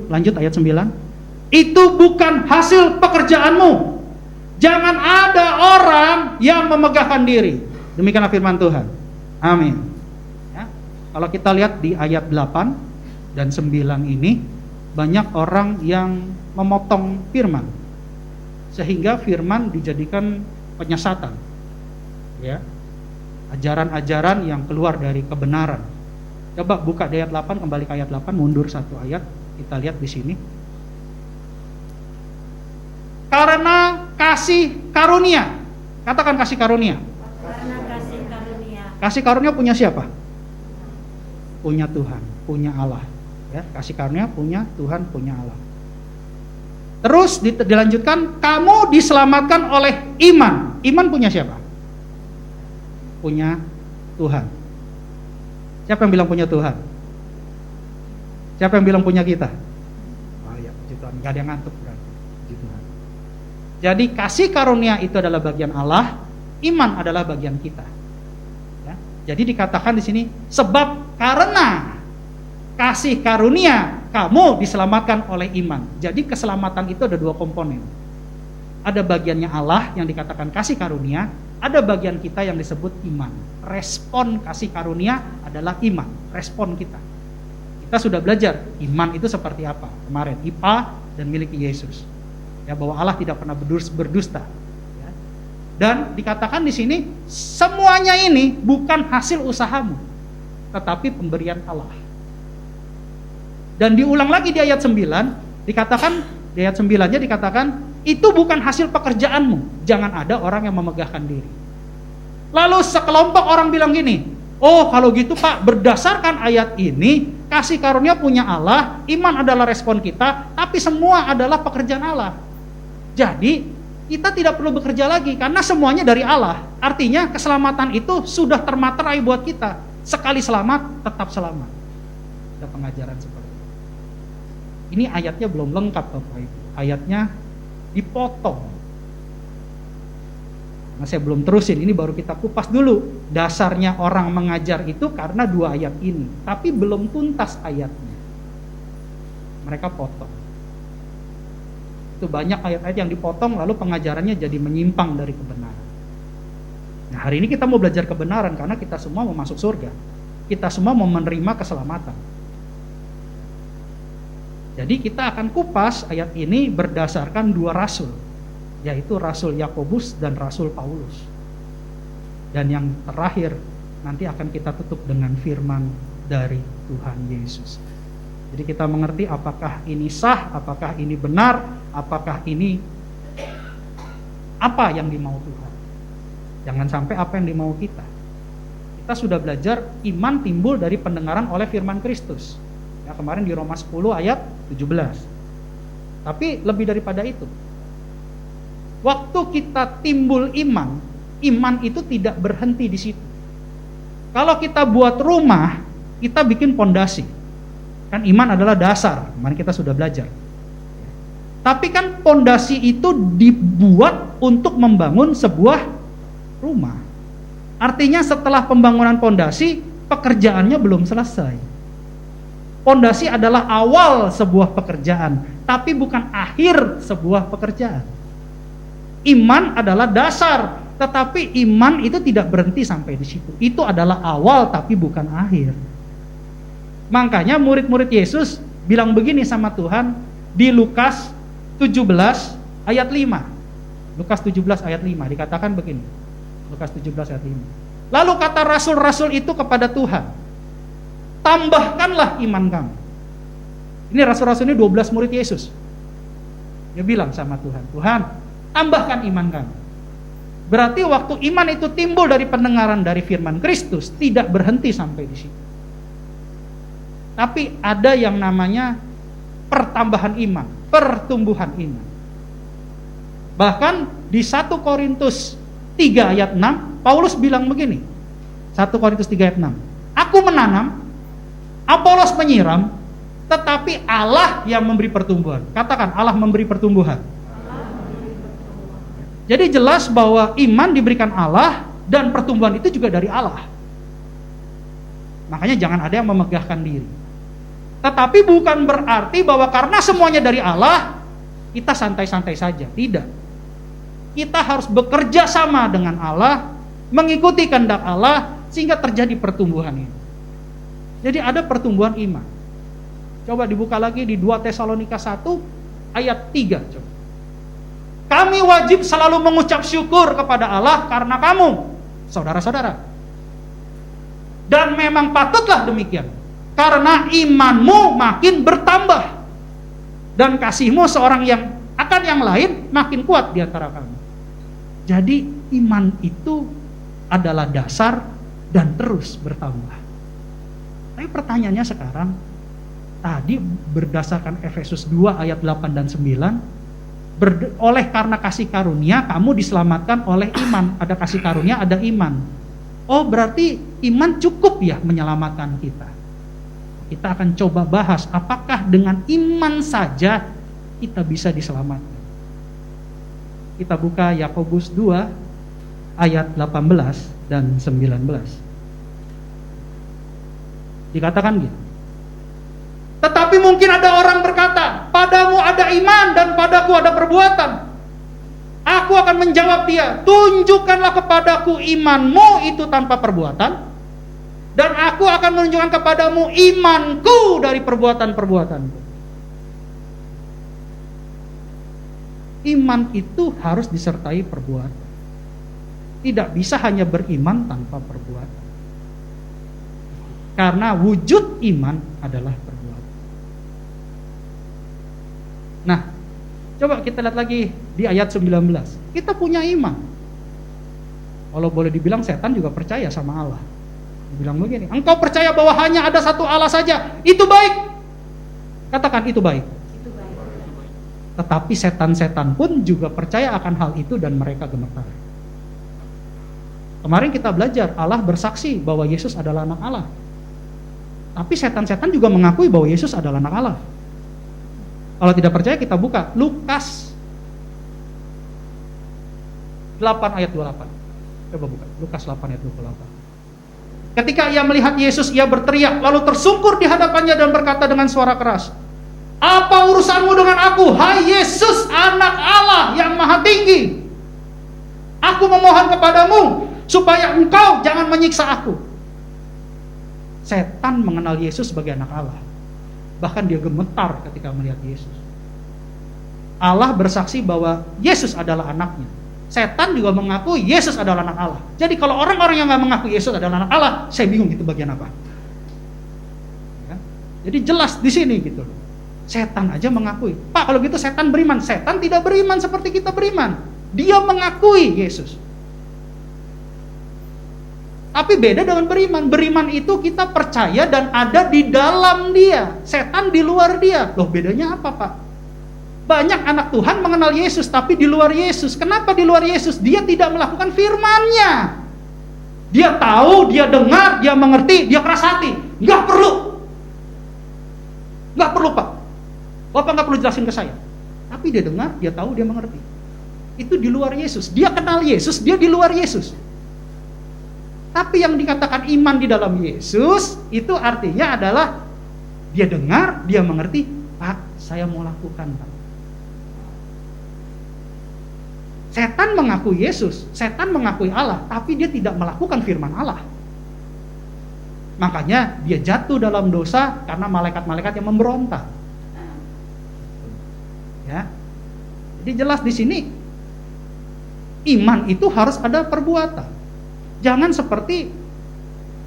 Lanjut ayat 9. Itu bukan hasil pekerjaanmu. Jangan ada orang yang memegahkan diri. Demikianlah firman Tuhan. Amin. Ya. Kalau kita lihat di ayat 8 dan 9 ini, banyak orang yang memotong firman, sehingga firman dijadikan penyesatan. Ya. Ajaran-ajaran yang keluar dari kebenaran. Coba buka di ayat 8, kembali ke ayat 8, mundur satu ayat, kita lihat di sini. Karena kasih karunia. Katakan kasih karunia. Karena kasih karunia. Kasih karunia punya siapa? Punya Tuhan, punya Allah. Ya, kasih karunia punya Tuhan, punya Allah. Terus dilanjutkan, kamu diselamatkan oleh iman. Iman punya siapa? Punya Tuhan. Siapa yang bilang punya Tuhan? Siapa yang bilang punya kita? Oh ya, puji Tuhan. Gak ada yang ngantuk berarti. Puji Tuhan. Jadi kasih karunia itu adalah bagian Allah, iman adalah bagian kita. Ya. Jadi dikatakan di sini, sebab karena kasih karunia kamu diselamatkan oleh iman. Jadi keselamatan itu ada dua komponen. Ada bagiannya Allah yang dikatakan kasih karunia, ada bagian kita yang disebut iman. Respon kasih karunia adalah iman, respon kita. Kita sudah belajar iman itu seperti apa kemarin, IPA dan miliki Yesus. Ya, bahwa Allah tidak pernah berdusta. Ya. Dan dikatakan di sini semuanya ini bukan hasil usahamu, tetapi pemberian Allah. Dan diulang lagi di ayat 9, dikatakan di ayat 9-nya dikatakan itu bukan hasil pekerjaanmu. Jangan ada orang yang memegahkan diri. Lalu sekelompok orang bilang gini, oh kalau gitu Pak, berdasarkan ayat ini kasih karunia punya Allah, iman adalah respon kita, tapi semua adalah pekerjaan Allah. Jadi kita tidak perlu bekerja lagi karena semuanya dari Allah. Artinya keselamatan itu sudah termaterai buat kita. Sekali selamat, tetap selamat. Ada pengajaran seperti itu. Ini ayatnya belum lengkap Bapak Ibu. Ayatnya dipotong. Nah, saya belum terusin, ini baru kita kupas dulu. Dasarnya orang mengajar itu karena dua ayat ini, tapi belum tuntas ayatnya. Mereka potong. Itu banyak ayat-ayat yang dipotong lalu pengajarannya jadi menyimpang dari kebenaran. Nah, hari ini kita mau belajar kebenaran karena kita semua mau masuk surga. Kita semua mau menerima keselamatan. Jadi kita akan kupas ayat ini berdasarkan dua rasul, yaitu Rasul Yakobus dan Rasul Paulus. Dan yang terakhir nanti akan kita tutup dengan firman dari Tuhan Yesus. Jadi kita mengerti apakah ini sah, apakah ini benar, apakah ini apa yang dimau Tuhan. Jangan sampai apa yang dimau kita. Kita sudah belajar iman timbul dari pendengaran oleh firman Kristus. Ya, kemarin di Roma 10 ayat 17. Tapi lebih daripada itu. Waktu kita timbul iman, iman itu tidak berhenti di situ. Kalau kita buat rumah, kita bikin pondasi. Kan iman adalah dasar, kemarin kita sudah belajar. Tapi kan pondasi itu dibuat untuk membangun sebuah rumah. Artinya setelah pembangunan pondasi, pekerjaannya belum selesai. Pondasi adalah awal sebuah pekerjaan, tapi bukan akhir sebuah pekerjaan. Iman adalah dasar, tetapi iman itu tidak berhenti sampai di situ. Itu adalah awal tapi bukan akhir. Makanya murid-murid Yesus bilang begini sama Tuhan di Lukas 17 ayat 5. Lukas 17 ayat 5 dikatakan begini. Lukas 17 ayat 5. Lalu kata rasul-rasul itu kepada Tuhan, tambahkanlah iman kamu. Ini rasul-rasul ini 12 murid Yesus. Dia bilang sama Tuhan, Tuhan, tambahkan iman kami. Berarti waktu iman itu timbul dari pendengaran dari firman Kristus, tidak berhenti sampai di situ. Tapi ada yang namanya pertambahan iman, pertumbuhan iman. Bahkan di 1 Korintus 3 ayat 6, Paulus bilang begini. 1 Korintus 3 ayat 6. Aku menanam, Apolos menyiram, tetapi Allah yang memberi pertumbuhan. Katakan, Allah memberi pertumbuhan. Jadi jelas bahwa iman diberikan Allah dan pertumbuhan itu juga dari Allah. Makanya jangan ada yang memegahkan diri. Tetapi bukan berarti bahwa karena semuanya dari Allah, kita santai-santai saja. Tidak. Kita harus bekerja sama dengan Allah, mengikuti kehendak Allah, sehingga terjadi pertumbuhan ini. Jadi ada pertumbuhan iman. Coba dibuka lagi di 2 Tesalonika 1 ayat 3. Coba. Kami wajib selalu mengucap syukur kepada Allah karena kamu, saudara-saudara. Dan memang patutlah demikian, karena imanmu makin bertambah dan kasihmu seorang yang akan yang lain makin kuat di antara kamu. Jadi iman itu adalah dasar dan terus bertambah. Tapi pertanyaannya sekarang, tadi berdasarkan Efesus 2 ayat 8 dan 9, oleh karena kasih karunia kamu diselamatkan oleh iman. Ada kasih karunia, ada iman. Oh, berarti iman cukup ya menyelamatkan kita. Kita akan coba bahas apakah dengan iman saja kita bisa diselamatkan. Kita buka Yakobus 2 ayat 18 dan 19. Dikatakan gitu. Tetapi mungkin ada orang berkata, padamu ada iman dan padaku ada perbuatan. Aku akan menjawab dia, tunjukkanlah kepadaku imanmu itu tanpa perbuatan, dan aku akan menunjukkan kepadamu imanku dari perbuatan-perbuatanku. Iman itu harus disertai perbuatan. Tidak bisa hanya beriman tanpa perbuatan. Karena wujud iman adalah perbuatan. Nah, coba kita lihat lagi di ayat 19. Kita punya iman. Kalau boleh dibilang setan juga percaya sama Allah. Dibilang begini, engkau percaya bahwa hanya ada satu Allah saja, itu baik. Katakan itu baik. Itu baik. Tetapi setan-setan pun juga percaya akan hal itu dan mereka gemetar. Kemarin kita belajar, Allah bersaksi bahwa Yesus adalah anak Allah. Tapi setan-setan juga mengakui bahwa Yesus adalah anak Allah. Kalau tidak percaya kita buka Lukas 8 ayat 28. Coba buka Lukas 8 ayat 28. Ketika ia melihat Yesus, ia berteriak lalu tersungkur di hadapannya dan berkata dengan suara keras, apa urusanmu dengan aku, hai Yesus anak Allah yang maha tinggi? Aku memohon kepadamu supaya engkau jangan menyiksa aku. Setan mengenal Yesus sebagai anak Allah. Bahkan dia gemetar ketika melihat Yesus. Allah bersaksi bahwa Yesus adalah anaknya. Setan juga mengakui Yesus adalah anak Allah. Jadi kalau orang-orang yang gak mengaku Yesus adalah anak Allah, saya bingung itu bagian apa. Ya? Jadi jelas di sini gitu. Setan aja mengakui. Pak, kalau gitu setan beriman. Setan tidak beriman seperti kita beriman. Dia mengakui Yesus. Tapi beda dengan beriman. Beriman itu kita percaya dan ada di dalam dia. Setan di luar dia. Loh, bedanya apa, Pak? Banyak anak Tuhan mengenal Yesus, tapi di luar Yesus. Kenapa di luar Yesus? Dia tidak melakukan firman-Nya. Dia tahu, dia dengar, dia mengerti, dia keras hati. Nggak perlu. Nggak perlu, Pak. Bapak nggak perlu jelasin ke saya. Tapi dia dengar, dia tahu, dia mengerti. Itu di luar Yesus. Dia kenal Yesus, dia di luar Yesus. Tapi yang dikatakan iman di dalam Yesus, itu artinya adalah dia dengar, dia mengerti, Pak, saya mau lakukan, Pak. Setan mengakui Yesus, setan mengakui Allah, tapi dia tidak melakukan firman Allah. Makanya dia jatuh dalam dosa karena malaikat-malaikat yang memberontak. Ya. Jadi jelas di sini iman itu harus ada perbuatan. Jangan seperti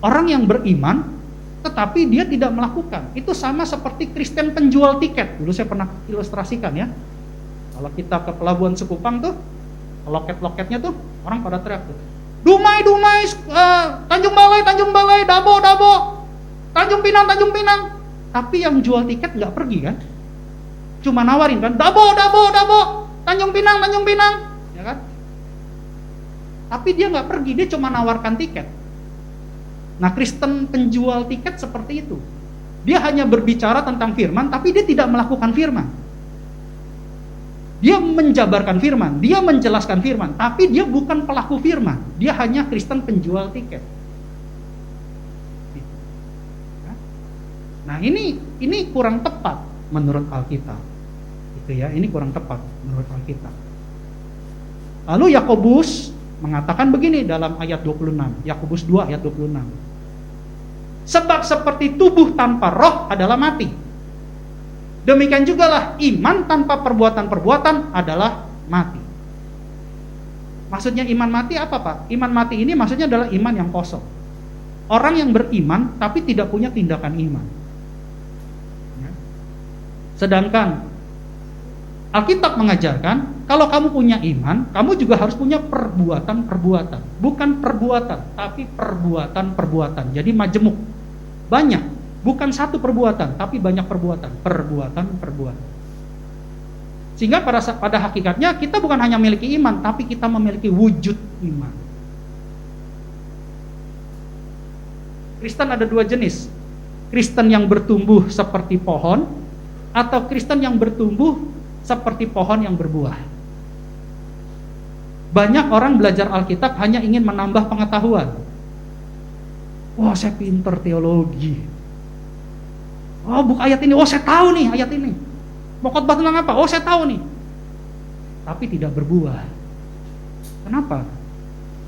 orang yang beriman tetapi dia tidak melakukan. Itu sama seperti Kristen penjual tiket. Dulu saya pernah ilustrasikan ya. Kalau kita ke Pelabuhan Sekupang tuh, loket-loketnya tuh orang pada teriak tuh, Dumai, Tanjung Balai, Dabo, Tanjung Pinang. Tapi yang jual tiket nggak pergi kan? Cuma nawarin kan, Dabo, Tanjung Pinang, ya kan? Tapi dia nggak pergi, dia cuma nawarkan tiket. Nah, Kristen penjual tiket seperti itu. Dia hanya berbicara tentang firman, tapi dia tidak melakukan firman. Dia menjabarkan firman, dia menjelaskan firman, tapi dia bukan pelaku firman. Dia hanya Kristen penjual tiket. Nah, ini kurang tepat menurut Alkitab. Itu ya, ini kurang tepat menurut Alkitab. Lalu Yakobus mengatakan begini dalam ayat 26, Yakobus 2 ayat 26. Sebab seperti tubuh tanpa roh adalah mati. Demikian juga lah iman tanpa perbuatan-perbuatan adalah mati. Maksudnya iman mati apa Pak? Iman mati ini maksudnya adalah iman yang kosong. Orang yang beriman tapi tidak punya tindakan iman. Ya. Sedangkan Alkitab mengajarkan kalau kamu punya iman, kamu juga harus punya perbuatan-perbuatan. Bukan perbuatan, tapi perbuatan-perbuatan. Jadi majemuk. Banyak. Bukan satu perbuatan, tapi banyak perbuatan. Perbuatan-perbuatan. Sehingga pada hakikatnya kita bukan hanya memiliki iman, tapi kita memiliki wujud iman. Kristen ada dua jenis. Kristen yang bertumbuh seperti pohon, atau Kristen yang bertumbuh seperti pohon yang berbuah. Banyak orang belajar Alkitab hanya ingin menambah pengetahuan. Wah, saya pinter teologi. Oh, buka ayat ini. Oh, saya tahu nih ayat ini. Mau khotbah tentang apa? Oh, saya tahu nih. Tapi tidak berbuah. Kenapa?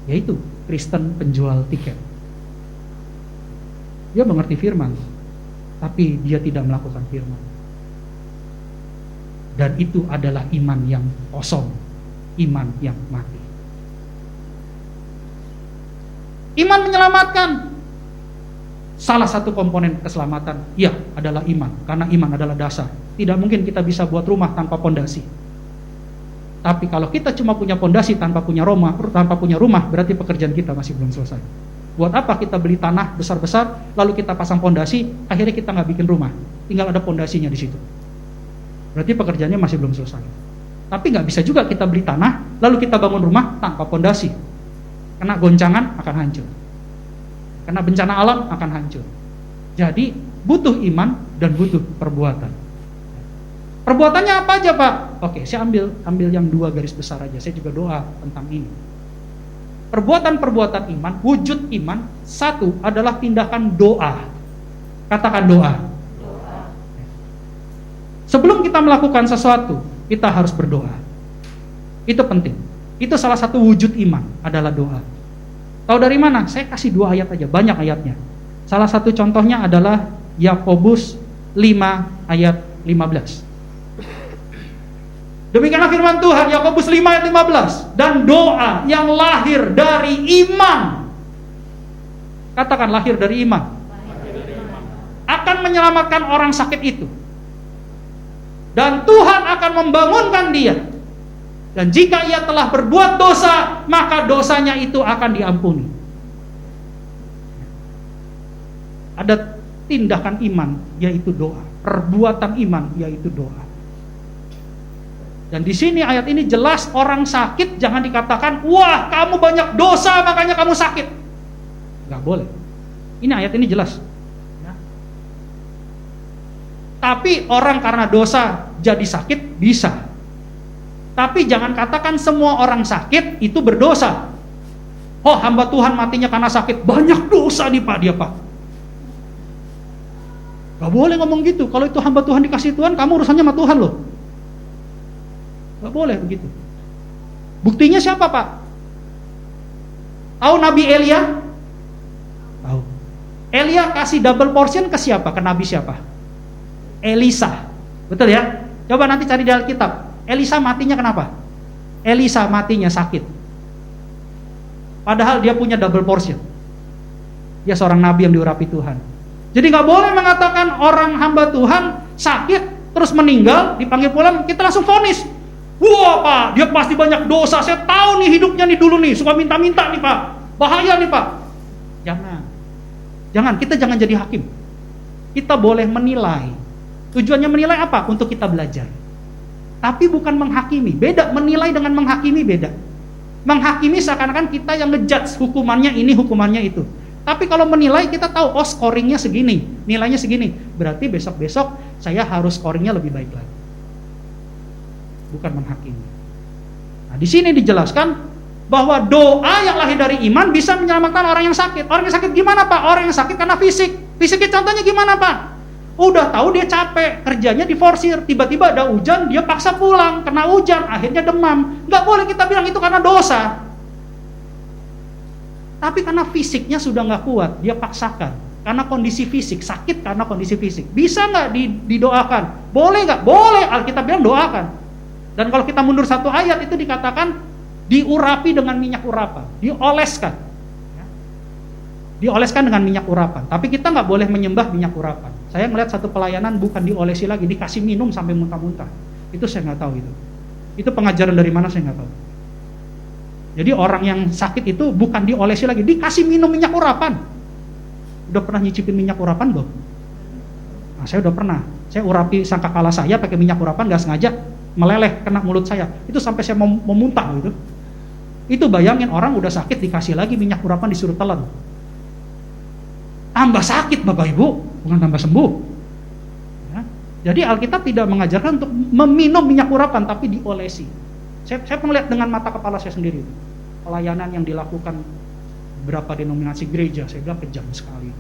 Yaitu Kristen penjual tiket. Dia mengerti firman, tapi dia tidak melakukan firman. Dan itu adalah iman yang kosong, iman yang mati. Iman menyelamatkan. Salah satu komponen keselamatan, ya, adalah iman. Karena iman adalah dasar. Tidak mungkin kita bisa buat rumah tanpa pondasi. Tapi kalau kita cuma punya pondasi tanpa punya rumah, berarti pekerjaan kita masih belum selesai. Buat apa kita beli tanah besar-besar, lalu kita pasang pondasi, akhirnya kita nggak bikin rumah, tinggal ada pondasinya di situ. Berarti pekerjaannya masih belum selesai. Tapi nggak bisa juga kita beli tanah, lalu kita bangun rumah tanpa pondasi. Kena goncangan akan hancur. Kena bencana alam akan hancur. Jadi butuh iman dan butuh perbuatan. Perbuatannya apa aja Pak? Oke, saya ambil yang 2 garis besar aja. Saya juga doa tentang ini. Perbuatan-perbuatan iman, wujud iman, 1 adalah tindakan doa. Katakan doa. Sebelum kita melakukan sesuatu, kita harus berdoa. Itu penting. Itu salah satu wujud iman adalah doa. Tahu dari mana? Saya kasih 2 ayat aja, banyak ayatnya. Salah satu contohnya adalah Yakobus 5 ayat 15. Demikianlah firman Tuhan, Yakobus 5 ayat 15. Dan doa yang lahir dari iman, katakan lahir dari iman, akan menyelamatkan orang sakit itu. Dan Tuhan akan membangunkan dia. Dan jika ia telah berbuat dosa, maka dosanya itu akan diampuni. Ada tindakan iman, yaitu doa. Perbuatan iman, yaitu doa. Dan di sini ayat ini jelas orang sakit jangan dikatakan, wah kamu banyak dosa makanya kamu sakit. Gak boleh. Ini ayat ini jelas. Ya. Tapi orang karena dosa jadi sakit bisa. Tapi jangan katakan semua orang sakit itu berdosa. Oh, hamba Tuhan matinya karena sakit. Banyak dosa nih Pak dia Pak. Gak boleh ngomong gitu. Kalau itu hamba Tuhan dikasih Tuhan, kamu urusannya sama Tuhan loh. Gak boleh begitu. Buktinya siapa Pak? Tahu Nabi Elia? Tahu. Elia kasih double portion ke siapa? Ke Nabi siapa? Elisa. Betul ya? Coba nanti cari di Alkitab. Elisa matinya kenapa? Elisa matinya sakit. Padahal dia punya double portion. Dia seorang nabi yang diurapi Tuhan. Jadi gak boleh mengatakan orang hamba Tuhan sakit terus meninggal, dipanggil pulang, kita langsung vonis. Wah Pak, dia pasti banyak dosa. Saya tahu nih hidupnya nih dulu nih, suka minta-minta nih Pak. Bahaya nih Pak. Jangan, kita jangan jadi hakim. Kita boleh menilai. Tujuannya menilai apa? Untuk kita belajar. Tapi bukan menghakimi. Beda, menilai dengan menghakimi beda. Menghakimi seakan-akan kita yang ngejudge hukumannya ini, hukumannya itu. Tapi kalau menilai kita tahu, oh scoringnya segini, nilainya segini. Berarti besok-besok saya harus scoringnya lebih baik lagi. Bukan menghakimi. Nah, di sini dijelaskan bahwa doa yang lahir dari iman bisa menyelamatkan orang yang sakit. Orang yang sakit gimana Pak? Orang yang sakit karena fisik. Fisiknya contohnya gimana Pak? Udah tahu dia capek, kerjanya diforsir, tiba-tiba ada hujan, dia paksa pulang, kena hujan, akhirnya demam. Nggak boleh kita bilang itu karena dosa. Tapi karena fisiknya sudah nggak kuat, dia paksakan. Karena kondisi fisik, sakit karena kondisi fisik. Bisa nggak didoakan? Boleh nggak? Boleh, Alkitab bilang doakan. Dan kalau kita mundur 1 ayat itu dikatakan, diurapi dengan minyak urapan, dioleskan. Ya. Dioleskan dengan minyak urapan. Tapi kita nggak boleh menyembah minyak urapan. Saya melihat satu pelayanan bukan diolesi lagi, dikasih minum sampai muntah-muntah. Itu saya nggak tahu itu. Itu pengajaran dari mana saya nggak tahu. Jadi orang yang sakit itu bukan diolesi lagi, dikasih minum minyak urapan. Udah pernah nyicipin minyak urapan belum? Nah, saya udah pernah. Saya urapi sangkakala saya pakai minyak urapan, nggak sengaja meleleh kena mulut saya. Itu sampai saya mau muntah gitu. Itu bayangin orang udah sakit dikasih lagi minyak urapan disuruh telan. Tambah sakit Bapak Ibu, bukan tambah sembuh. Ya. Jadi Alkitab tidak mengajarkan untuk meminum minyak urapan, tapi diolesi. Saya melihat dengan mata kepala saya sendiri. Pelayanan yang dilakukan berapa denominasi gereja, saya bilang kejam sekali.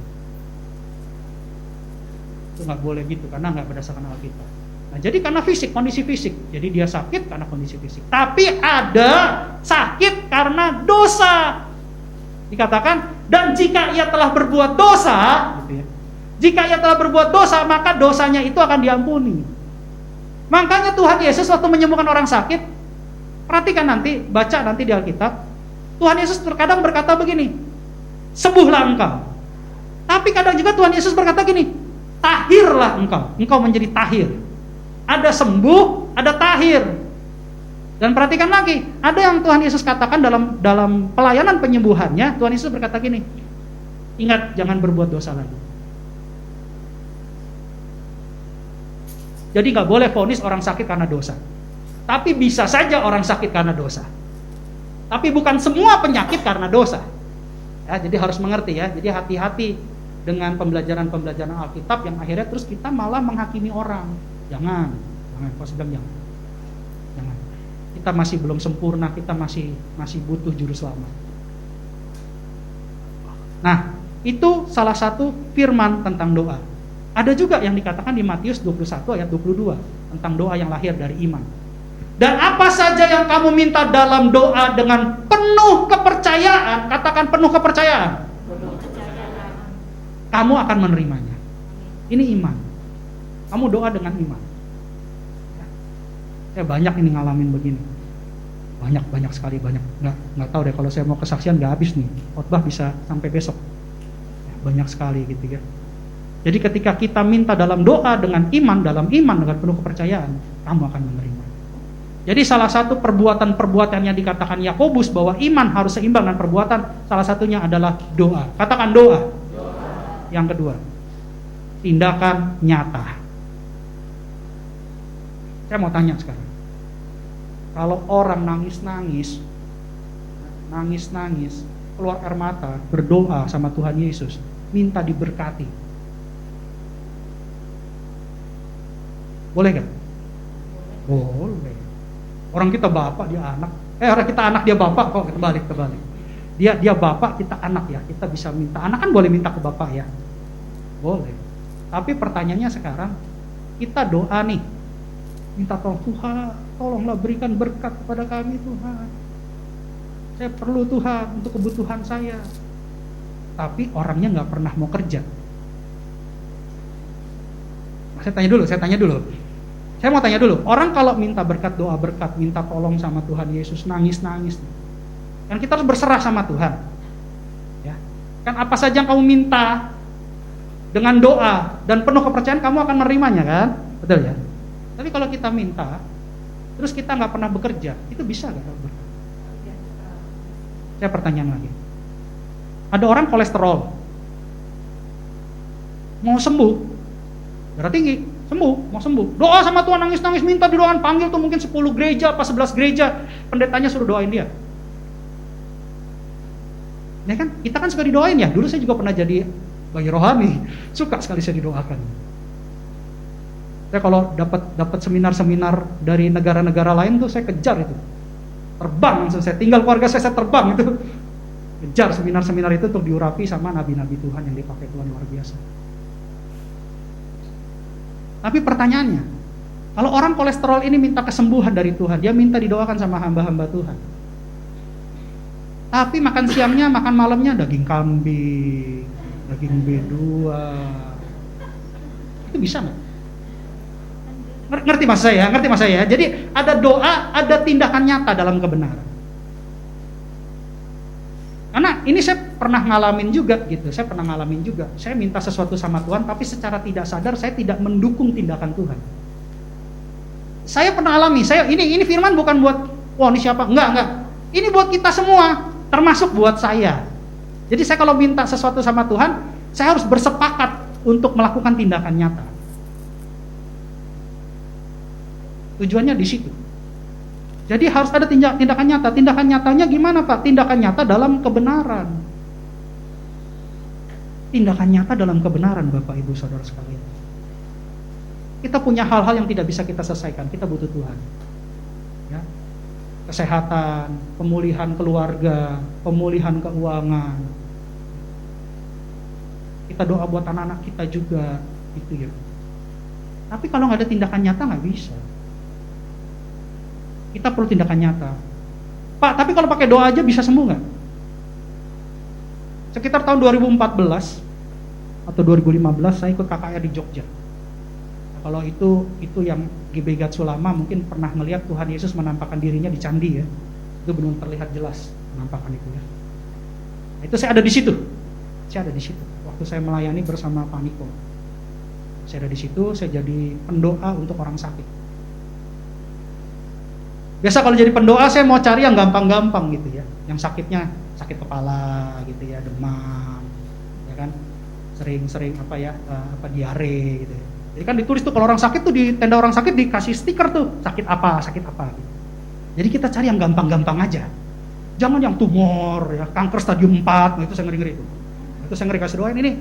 Itu nggak boleh gitu, karena nggak berdasarkan Alkitab. Nah, jadi karena fisik, kondisi fisik. Jadi dia sakit karena kondisi fisik. Tapi ada sakit karena dosa. Dikatakan, dan jika ia telah berbuat dosa, gitu ya, jika ia telah berbuat dosa, maka dosanya itu akan diampuni. Makanya Tuhan Yesus waktu menyembuhkan orang sakit, perhatikan nanti, baca nanti di Alkitab, Tuhan Yesus terkadang berkata begini, sembuhlah engkau. Tapi kadang juga Tuhan Yesus berkata gini, tahirlah engkau menjadi tahir. Ada sembuh, ada tahir. Dan perhatikan lagi, ada yang Tuhan Yesus katakan dalam pelayanan penyembuhannya, Tuhan Yesus berkata gini, ingat jangan berbuat dosa lagi. Jadi nggak boleh vonis orang sakit karena dosa. Tapi bisa saja orang sakit karena dosa. Tapi bukan semua penyakit karena dosa. Ya, jadi harus mengerti ya. Jadi hati-hati dengan pembelajaran-pembelajaran Alkitab yang akhirnya terus kita malah menghakimi orang. Jangan. Kalau saya bilang jangan. Kita masih belum sempurna, kita masih butuh juru selamat. Nah, itu salah satu firman tentang doa. Ada juga yang dikatakan di Matius 21 ayat 22 tentang doa yang lahir dari iman. Dan apa saja yang kamu minta dalam doa dengan penuh kepercayaan, katakan penuh kepercayaan, kamu akan menerimanya. Ini iman. Kamu doa dengan iman. Saya banyak ini ngalamin begini. Banyak sekali. Nggak tahu deh, kalau saya mau kesaksian nggak habis nih. Khotbah bisa sampai besok. Banyak sekali gitu ya. Jadi ketika kita minta dalam doa dengan iman, dengan penuh kepercayaan, kamu akan menerima. Jadi salah satu perbuatan yang dikatakan Yakobus bahwa iman harus seimbang dengan perbuatan, salah satunya adalah doa. Katakan doa. Yang kedua, tindakan nyata. Saya mau tanya sekarang. Kalau orang nangis-nangis, keluar air mata, berdoa sama Tuhan Yesus, minta diberkati, boleh gak? Boleh. Orang kita bapak, dia anak. Orang kita anak, dia bapak. Kok terbalik. Dia bapak, kita anak ya. Kita bisa minta. Anak kan boleh minta ke bapak ya. Boleh. Tapi pertanyaannya sekarang, kita doa nih, minta tolong, Tuhan, tolonglah berikan berkat kepada kami Tuhan. Saya perlu Tuhan untuk kebutuhan saya. Tapi orangnya nggak pernah mau kerja. Saya tanya dulu. Saya mau tanya dulu, orang kalau minta berkat, doa berkat, minta tolong sama Tuhan Yesus, nangis. Kan kita harus berserah sama Tuhan. Ya. Kan apa saja yang kamu minta dengan doa dan penuh kepercayaan, kamu akan menerimanya kan? Betul ya? Tapi kalau kita minta, terus kita nggak pernah bekerja, itu bisa nggak berkat? Saya pertanyaan lagi. Ada orang kolesterol, mau sembuh, darah tinggi, mau sembuh. Doa sama Tuhan, nangis, minta didoakan, panggil tuh mungkin 10 gereja, apa 11 gereja, pendetanya suruh doain dia. Ya kan, kita kan suka didoain ya. Dulu saya juga pernah jadi bayi rohani, suka sekali saya didoakan. Saya kalau dapat seminar-seminar dari negara-negara lain tuh saya kejar itu. Terbang langsung, saya tinggal keluarga saya terbang itu. Kejar seminar-seminar itu untuk diurapi sama nabi-nabi Tuhan yang dipakai Tuhan luar biasa. Tapi pertanyaannya, kalau orang kolesterol ini minta kesembuhan dari Tuhan, dia minta didoakan sama hamba-hamba Tuhan. Tapi makan siangnya, makan malamnya daging kambing, daging B2. Itu bisa nggak? Ngerti mas saya? Jadi ada doa, ada tindakan nyata dalam kebenaran. Karena ini saya pernah ngalamin juga gitu, saya minta sesuatu sama Tuhan, tapi secara tidak sadar saya tidak mendukung tindakan Tuhan. Saya pernah alami, ini firman bukan buat, wah ini siapa, enggak, ini buat kita semua, termasuk buat saya. Jadi saya kalau minta sesuatu sama Tuhan, saya harus bersepakat untuk melakukan tindakan nyata. Tujuannya di situ. Jadi harus ada tindakan nyata. Tindakan nyatanya gimana Pak? Tindakan nyata dalam kebenaran. Tindakan nyata dalam kebenaran Bapak Ibu Saudara sekalian. Kita punya hal-hal yang tidak bisa kita selesaikan. Kita butuh Tuhan. Ya. Kesehatan, pemulihan keluarga, pemulihan keuangan. Kita doa buat anak-anak kita juga, gitu ya. Tapi kalau nggak ada tindakan nyata nggak bisa. Kita perlu tindakan nyata. Pak, tapi kalau pakai doa aja bisa sembuh nggak? Sekitar tahun 2014 atau 2015 saya ikut KKR di Jogja. Nah, kalau itu yang GBG Sulama mungkin pernah melihat Tuhan Yesus menampakkan dirinya di candi ya. Itu benar terlihat jelas penampakan itu ya. Nah, itu saya ada di situ. Waktu saya melayani bersama Pak Niko. Saya ada di situ, saya jadi pendoa untuk orang sakit. Biasa kalau jadi pendoa saya mau cari yang gampang-gampang gitu ya. Yang sakitnya sakit kepala gitu ya, demam, ya kan, sering diare gitu ya. Jadi kan ditulis tuh kalau orang sakit tuh di tenda orang sakit dikasih stiker tuh sakit apa gitu. Jadi kita cari yang gampang-gampang aja. Jangan yang tumor ya, kanker stadium 4, itu saya ngeri-ngeri itu. Itu saya ngeri kasih doain ini.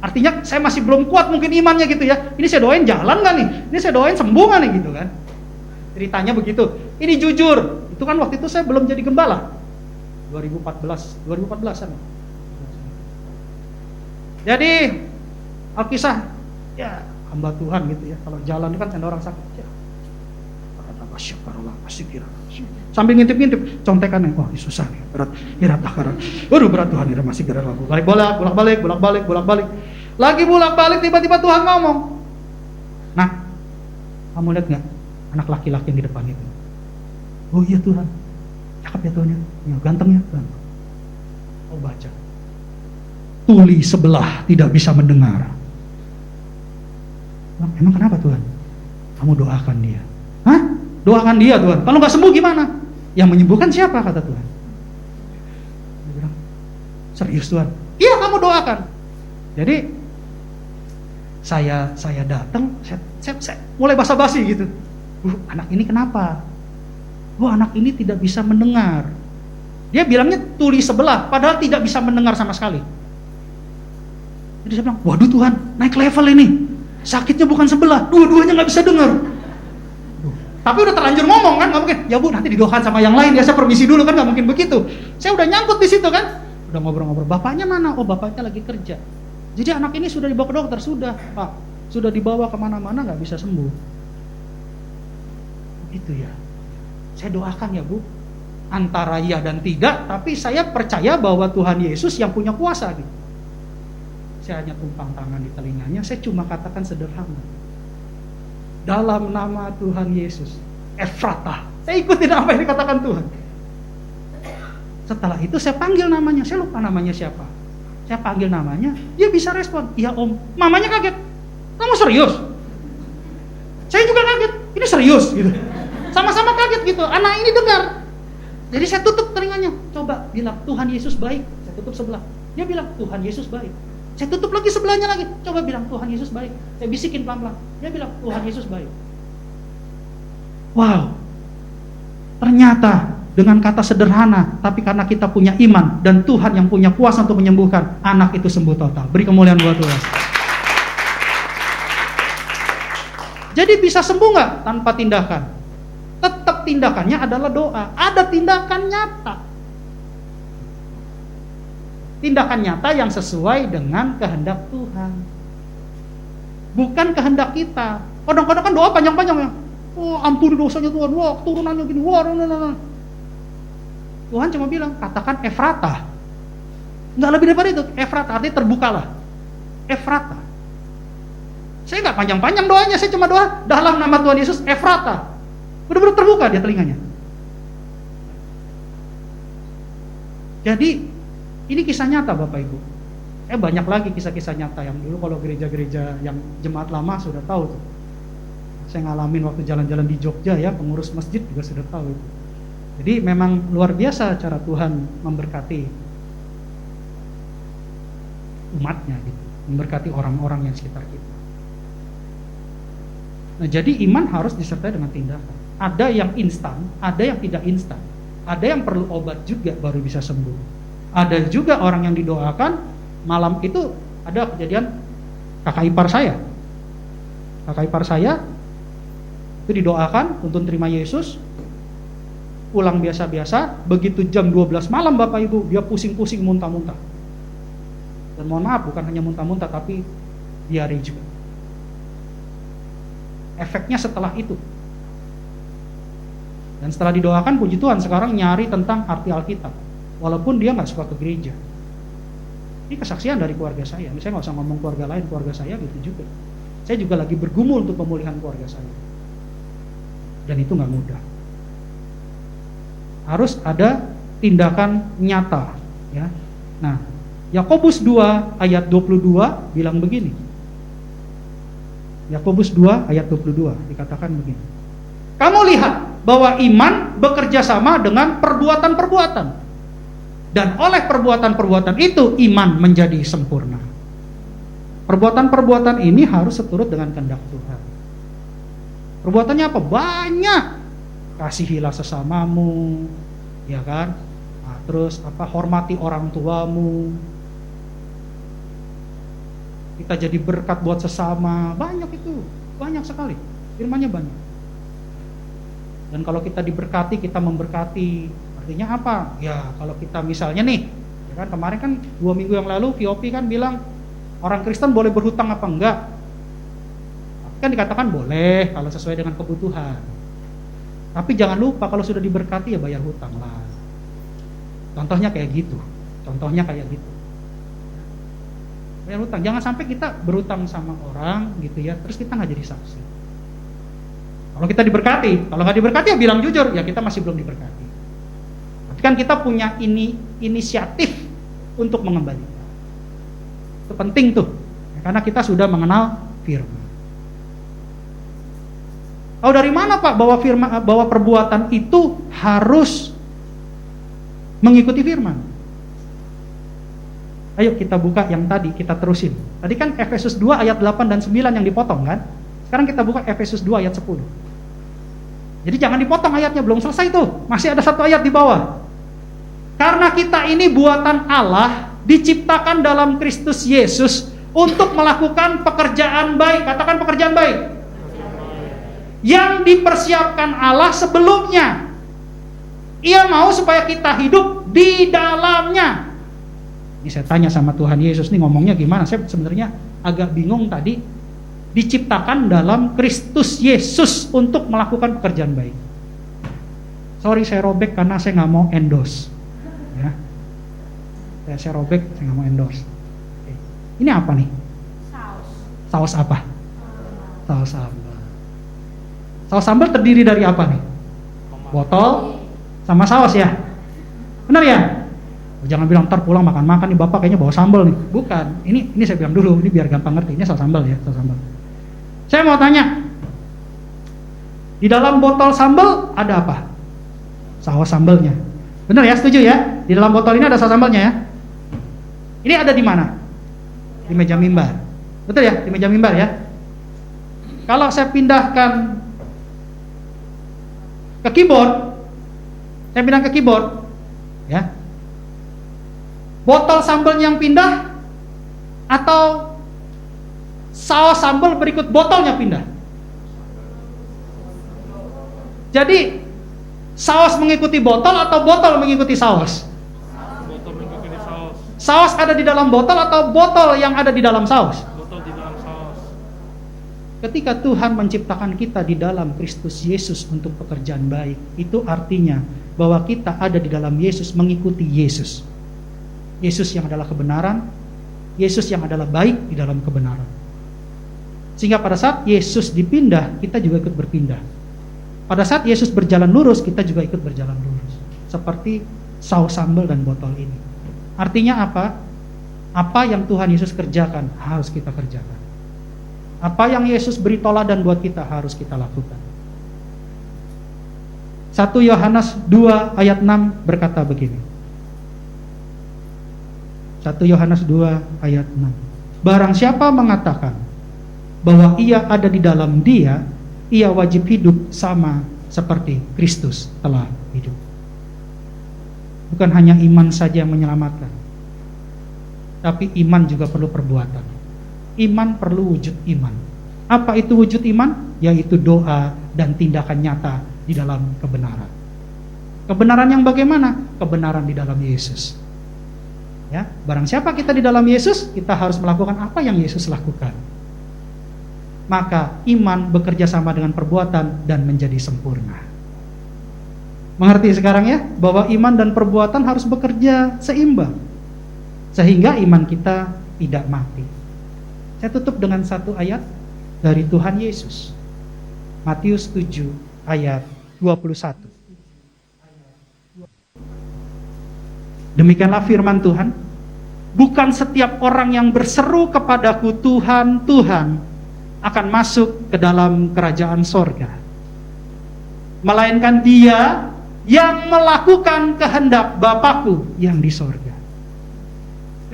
Artinya saya masih belum kuat mungkin imannya gitu ya. Ini saya doain jalan nggak nih? Ini saya doain sembuh nggak nih gitu kan? Ceritanya begitu. Ini jujur, itu kan waktu itu saya belum jadi gembala. 2014-an. Jadi Alkisah, ya hamba Tuhan gitu ya. Kalau jalan kan tenda orang sakit. Ya. Sambil ngintip-ngintip, contekan nih. Wah, susah nih, berat. Waduh, berat Tuhan, ini masih gerak aku. Bolak-balik. Lagi bolak-balik tiba-tiba Tuhan ngomong. Nah, kamu lihat nggak anak laki-laki yang di depan itu? Oh iya Tuhan, cakep ya Tuhan ya, ganteng ya Tuhan. Oh baca, tuli sebelah tidak bisa mendengar. Emang kenapa Tuhan? Kamu doakan dia. Hah? Doakan dia Tuhan. Kalau nggak sembuh gimana? Yang menyembuhkan siapa kata Tuhan? Dia bilang, serius Tuhan? Iya kamu doakan. Jadi saya datang, saya mulai basa-basi gitu. Anak ini kenapa? Anak ini tidak bisa mendengar. Dia bilangnya tuli sebelah, padahal tidak bisa mendengar sama sekali. Jadi saya bilang, waduh Tuhan, naik level ini. Sakitnya bukan sebelah, dua-duanya nggak bisa dengar. Tapi udah terlanjur ngomong kan, nggak mungkin. Ya Bu, nanti didoakan sama yang lain ya, saya permisi dulu kan, nggak mungkin begitu. Saya udah nyangkut di situ kan, udah ngobrol-ngobrol. Bapaknya mana? Oh bapaknya lagi kerja. Jadi anak ini sudah dibawa ke dokter, sudah Pak, sudah dibawa kemana-mana nggak bisa sembuh. Itu ya. Saya doakan ya Bu, antara iya dan tidak, tapi saya percaya bahwa Tuhan Yesus yang punya kuasa gitu. Saya hanya tumpang tangan di telinganya, saya cuma katakan sederhana. Dalam nama Tuhan Yesus, Efratah. Saya ikutin apa yang dikatakan Tuhan. Setelah itu saya panggil namanya, saya lupa namanya siapa. Saya panggil namanya, dia bisa respon, iya Om. Mamanya kaget, kamu serius? Saya juga kaget, ini serius gitu. Sama-sama kaget gitu, anak ini dengar. Jadi saya tutup telinganya, coba bilang Tuhan Yesus baik. Saya tutup sebelah, dia bilang Tuhan Yesus baik. Saya tutup lagi sebelahnya lagi, coba bilang Tuhan Yesus baik. Saya bisikin pelan-pelan, dia bilang Tuhan Yesus baik. Wow, ternyata dengan kata sederhana, tapi karena kita punya iman dan Tuhan yang punya kuasa untuk menyembuhkan, anak itu sembuh total. Beri kemuliaan buat Tuhan. Jadi bisa sembuh nggak tanpa tindakan? Tetap tindakannya adalah doa. Ada tindakan nyata. Tindakan nyata yang sesuai dengan kehendak Tuhan. Bukan kehendak kita. Kadang-kadang kan doa panjang-panjang ya. Oh ampuni dosanya Tuhan. Wah turunannya gini. Wah nah. Tuhan cuma bilang katakan Efratah. Nggak lebih daripada itu. Efratah artinya terbukalah. Efratah. Saya nggak panjang-panjang doanya. Saya cuma doa dalam nama Tuhan Yesus Efratah. Benar-benar terbuka dia telinganya. Jadi Ini kisah nyata Bapak Ibu. Banyak lagi kisah-kisah nyata yang dulu kalau gereja-gereja yang jemaat lama sudah tahu tuh. Saya ngalamin waktu jalan-jalan di Jogja ya, pengurus masjid juga sudah tahu itu. Jadi memang luar biasa cara Tuhan memberkati umatnya gitu, memberkati orang-orang yang sekitar kita. Nah, jadi iman harus disertai dengan tindakan. Ada yang instan, ada yang tidak instan. Ada yang perlu obat juga baru bisa sembuh. Ada juga orang yang didoakan. Malam itu ada kejadian kakak ipar saya. Kakak ipar saya itu didoakan untuk terima Yesus. Pulang biasa-biasa, begitu jam 12 malam Bapak Ibu, dia pusing-pusing muntah-muntah. Dan mohon maaf, bukan hanya muntah-muntah tapi diare juga. Efeknya setelah itu. Dan setelah didoakan, puji Tuhan sekarang nyari tentang arti Alkitab. Walaupun dia nggak suka ke gereja. Ini kesaksian dari keluarga saya. Saya nggak usah ngomong keluarga lain, keluarga saya gitu juga. Saya juga lagi bergumul untuk pemulihan keluarga saya. Dan itu nggak mudah. Harus ada tindakan nyata, ya. Nah, Yakobus 2 ayat 22 bilang begini. Yakobus 2 ayat 22 dikatakan begini. Kamu lihat bahwa iman bekerja sama dengan perbuatan-perbuatan. Dan oleh perbuatan-perbuatan itu iman menjadi sempurna. Perbuatan-perbuatan ini harus seturut dengan kehendak Tuhan. Perbuatannya apa? Banyak. Kasihilah sesamamu, ya kan? Nah, terus hormati orang tuamu. Kita jadi berkat buat sesama. Banyak itu, banyak sekali. Firman-Nya banyak. Dan kalau kita diberkati, kita memberkati. Artinya apa? Ya kalau kita misalnya nih, ya kan kemarin kan 2 minggu yang lalu VOP kan bilang orang Kristen boleh berhutang apa enggak? Kan dikatakan boleh kalau sesuai dengan kebutuhan. Tapi jangan lupa kalau sudah diberkati ya bayar hutang lah. Contohnya kayak gitu. Bayar hutang. Jangan sampai kita berhutang sama orang gitu ya, terus kita nggak jadi saksi. Kalau kita diberkati, kalau nggak diberkati ya bilang jujur, ya kita masih belum diberkati. Kan kita punya inisiatif untuk mengembalikan. Itu penting tuh, karena kita sudah mengenal firman. Tahu dari mana Pak bahwa perbuatan itu harus mengikuti firman? Ayo kita buka yang tadi, kita terusin. Tadi kan Efesus 2 ayat 8 dan 9 yang dipotong kan? Sekarang kita buka Efesus 2 ayat 10. Jadi jangan dipotong ayatnya, belum selesai tuh. Masih ada 1 ayat di bawah. Karena kita ini buatan Allah, diciptakan dalam Kristus Yesus untuk melakukan pekerjaan baik. Katakan pekerjaan baik. Yang dipersiapkan Allah sebelumnya. Ia mau supaya kita hidup di dalamnya. Ini saya tanya sama Tuhan Yesus, nih ngomongnya gimana? Saya sebenarnya agak bingung tadi. Diciptakan dalam Kristus Yesus untuk melakukan pekerjaan baik. Sorry saya robek karena saya nggak mau endorse. Ya, saya robek, saya nggak mau endorse. Oke. Ini apa nih? Saus apa? Saus sambal. Saus sambal terdiri dari apa nih? Botol sama saus ya? Benar ya? Jangan bilang ntar pulang makan-makan nih bapak kayaknya bawa sambal nih. Bukan. Ini saya bilang dulu, ini biar gampang ngerti. Ini saus sambal ya, saus sambal. Saya mau tanya, di dalam botol sambal ada apa? Saus sambalnya. Benar ya, setuju ya? Di dalam botol ini ada saus sambalnya ya? Ini ada di mana? Di meja mimbar. Betul ya? Di meja mimbar ya? Kalau saya pindahkan ke keyboard, ya, botol sambal yang pindah atau saus sambal berikut botolnya pindah? Jadi saus mengikuti botol atau botol mengikuti saus? Botol mengikuti saus. Saus ada di dalam botol atau botol yang ada di dalam saus? Botol di dalam saus. Ketika Tuhan menciptakan kita di dalam Kristus Yesus untuk pekerjaan baik, itu artinya bahwa kita ada di dalam Yesus, mengikuti Yesus. Yesus yang adalah kebenaran, Yesus yang adalah baik di dalam kebenaran. Sehingga pada saat Yesus dipindah, kita juga ikut berpindah. Pada saat Yesus berjalan lurus, kita juga ikut berjalan lurus. Seperti saus sambal dan botol ini. Artinya apa? Apa yang Tuhan Yesus kerjakan harus kita kerjakan. Apa yang Yesus beri teladan buat kita harus kita lakukan. 1 Yohanes 2 ayat 6 berkata begini. 1 Yohanes 2 ayat 6. Barang siapa mengatakan bahwa ia ada di dalam Dia, ia wajib hidup sama seperti Kristus telah hidup. Bukan hanya iman saja yang menyelamatkan, tapi iman juga perlu perbuatan. Iman perlu wujud iman. Apa itu wujud iman? Yaitu doa dan tindakan nyata di dalam kebenaran. Kebenaran yang bagaimana? Kebenaran di dalam Yesus. Ya, barang siapa kita di dalam Yesus, kita harus melakukan apa yang Yesus lakukan. Maka iman bekerja sama dengan perbuatan dan menjadi sempurna. Mengerti sekarang ya, bahwa iman dan perbuatan harus bekerja seimbang, sehingga iman kita tidak mati. Saya tutup dengan satu ayat dari Tuhan Yesus. Matius 7 ayat 21. Demikianlah firman Tuhan. Bukan setiap orang yang berseru kepadaku Tuhan, Tuhan akan masuk ke dalam kerajaan sorga, melainkan dia yang melakukan kehendak Bapakku yang di sorga.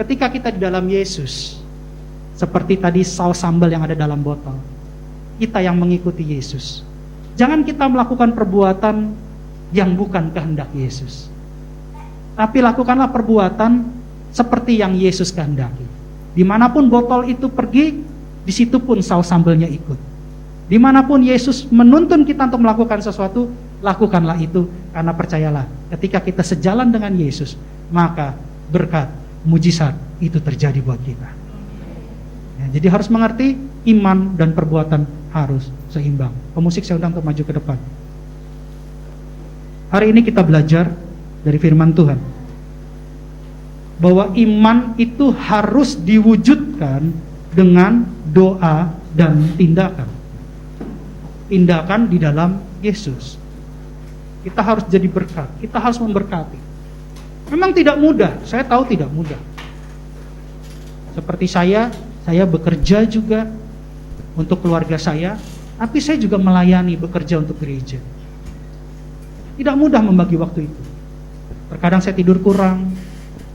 Ketika kita di dalam Yesus, seperti tadi saus sambal yang ada dalam botol, kita yang mengikuti Yesus. Jangan kita melakukan perbuatan yang bukan kehendak Yesus, tapi lakukanlah perbuatan seperti yang Yesus kehendaki. Dimanapun botol itu pergi, di situ pun saus sambalnya ikut. Dimanapun Yesus menuntun kita untuk melakukan sesuatu, lakukanlah itu, karena percayalah, ketika kita sejalan dengan Yesus, maka berkat, mujizat itu terjadi buat kita. Ya, jadi harus mengerti iman dan perbuatan harus seimbang. Pemusik saya undang untuk maju ke depan. Hari ini kita belajar dari firman Tuhan bahwa iman itu harus diwujudkan dengan doa dan tindakan. Tindakan di dalam Yesus. Kita harus jadi berkat, kita harus memberkati. Memang tidak mudah, saya tahu tidak mudah. Seperti saya bekerja juga untuk keluarga saya, tapi saya juga melayani, bekerja untuk gereja. Tidak mudah membagi waktu itu. Terkadang saya tidur kurang,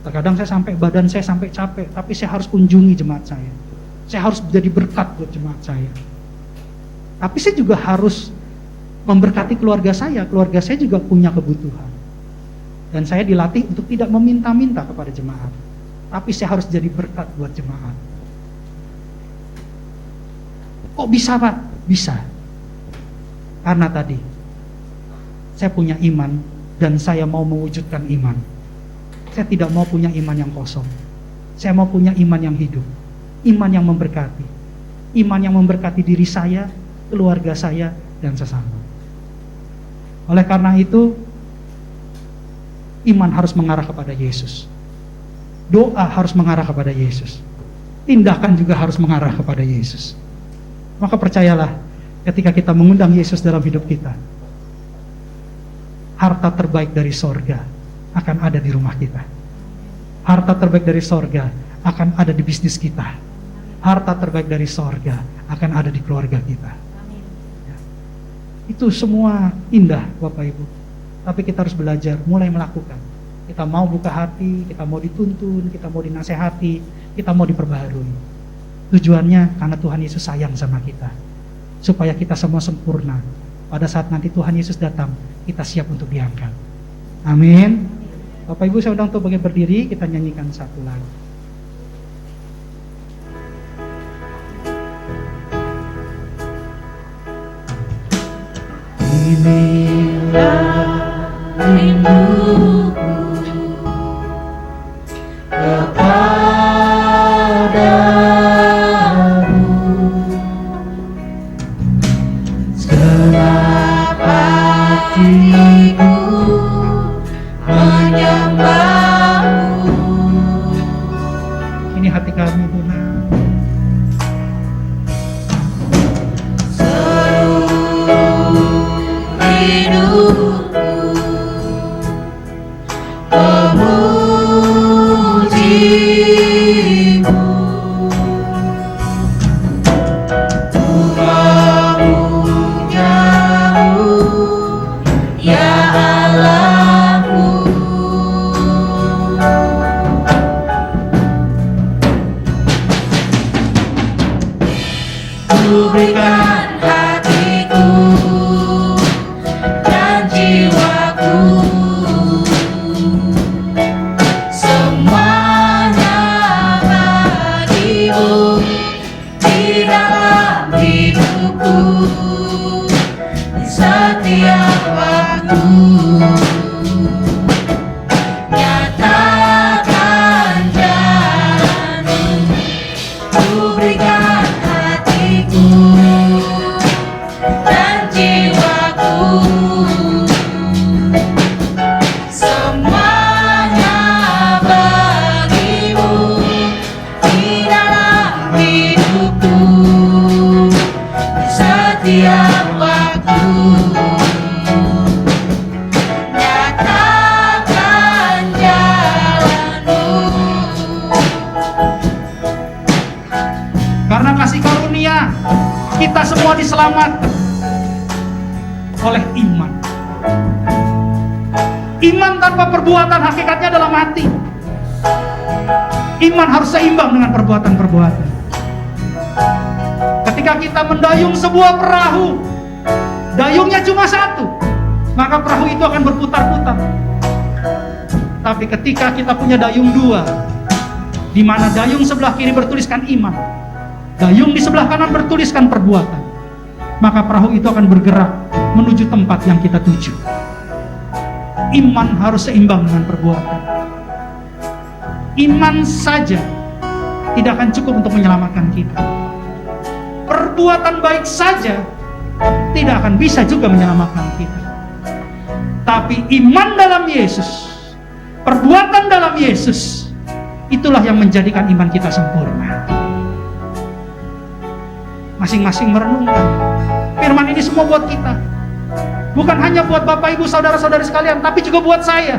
terkadang badan saya sampai capek, tapi saya harus kunjungi jemaat saya. Saya harus menjadi berkat buat jemaat saya. Tapi saya juga harus memberkati keluarga saya juga punya kebutuhan. Dan saya dilatih untuk tidak meminta-minta kepada jemaat, tapi saya harus jadi berkat buat jemaat. Kok bisa Pak? Bisa. Karena tadi, saya punya iman dan saya mau mewujudkan iman. Saya tidak mau punya iman yang kosong. Saya mau punya iman yang hidup. Iman yang memberkati. Iman yang memberkati diri saya, keluarga saya, dan sesama. Oleh karena itu, iman harus mengarah kepada Yesus. Doa harus mengarah kepada Yesus. Tindakan juga harus mengarah kepada Yesus. Maka percayalah, ketika kita mengundang Yesus dalam hidup kita, harta terbaik dari sorga akan ada di rumah kita. Harta terbaik dari sorga akan ada di bisnis kita. Harta terbaik dari sorga akan ada di keluarga kita. Ya. Itu semua indah Bapak Ibu. Tapi kita harus belajar, mulai melakukan. Kita mau buka hati, kita mau dituntun, kita mau dinasehati, kita mau diperbaharui. Tujuannya karena Tuhan Yesus sayang sama kita, supaya kita semua sempurna. Pada saat nanti Tuhan Yesus datang, kita siap untuk diangkat. Amin. Bapak Ibu saya undang untuk berdiri, kita nyanyikan satu lagu. Inilah rinduku kepadamu, segenap hatiku menyembahmu. Ini hati kami Tuhan. Hidupku memuji berikan hatiku dan jiwaku, semuanya bagimu di dalam hidupku, di setiap waktu. Nyatakan jalanmu, ku berikan hatiku dan jiwaku, semuanya bagimu di dalam hidupku, di setiap waktu. Nyatakan jalanmu. Karena kasih karunia, kita semua diselamatkan oleh iman. Iman tanpa perbuatan hakikatnya adalah mati. Iman harus seimbang dengan perbuatan-perbuatan. Ketika kita mendayung sebuah perahu, dayungnya cuma satu, maka perahu itu akan berputar-putar. Tapi ketika kita punya dayung dua, di mana dayung sebelah kiri bertuliskan iman, dayung di sebelah kanan bertuliskan perbuatan, maka perahu itu akan bergerak menuju tempat yang kita tuju. Iman harus seimbang dengan perbuatan. Iman saja tidak akan cukup untuk menyelamatkan kita. Perbuatan baik saja tidak akan bisa juga menyelamatkan kita. Tapi iman dalam Yesus, perbuatan dalam Yesus, itulah yang menjadikan iman kita sempurna. Masing-masing merenungkan. Firman ini semua buat kita. Bukan hanya buat Bapak Ibu saudara-saudari sekalian, tapi juga buat saya.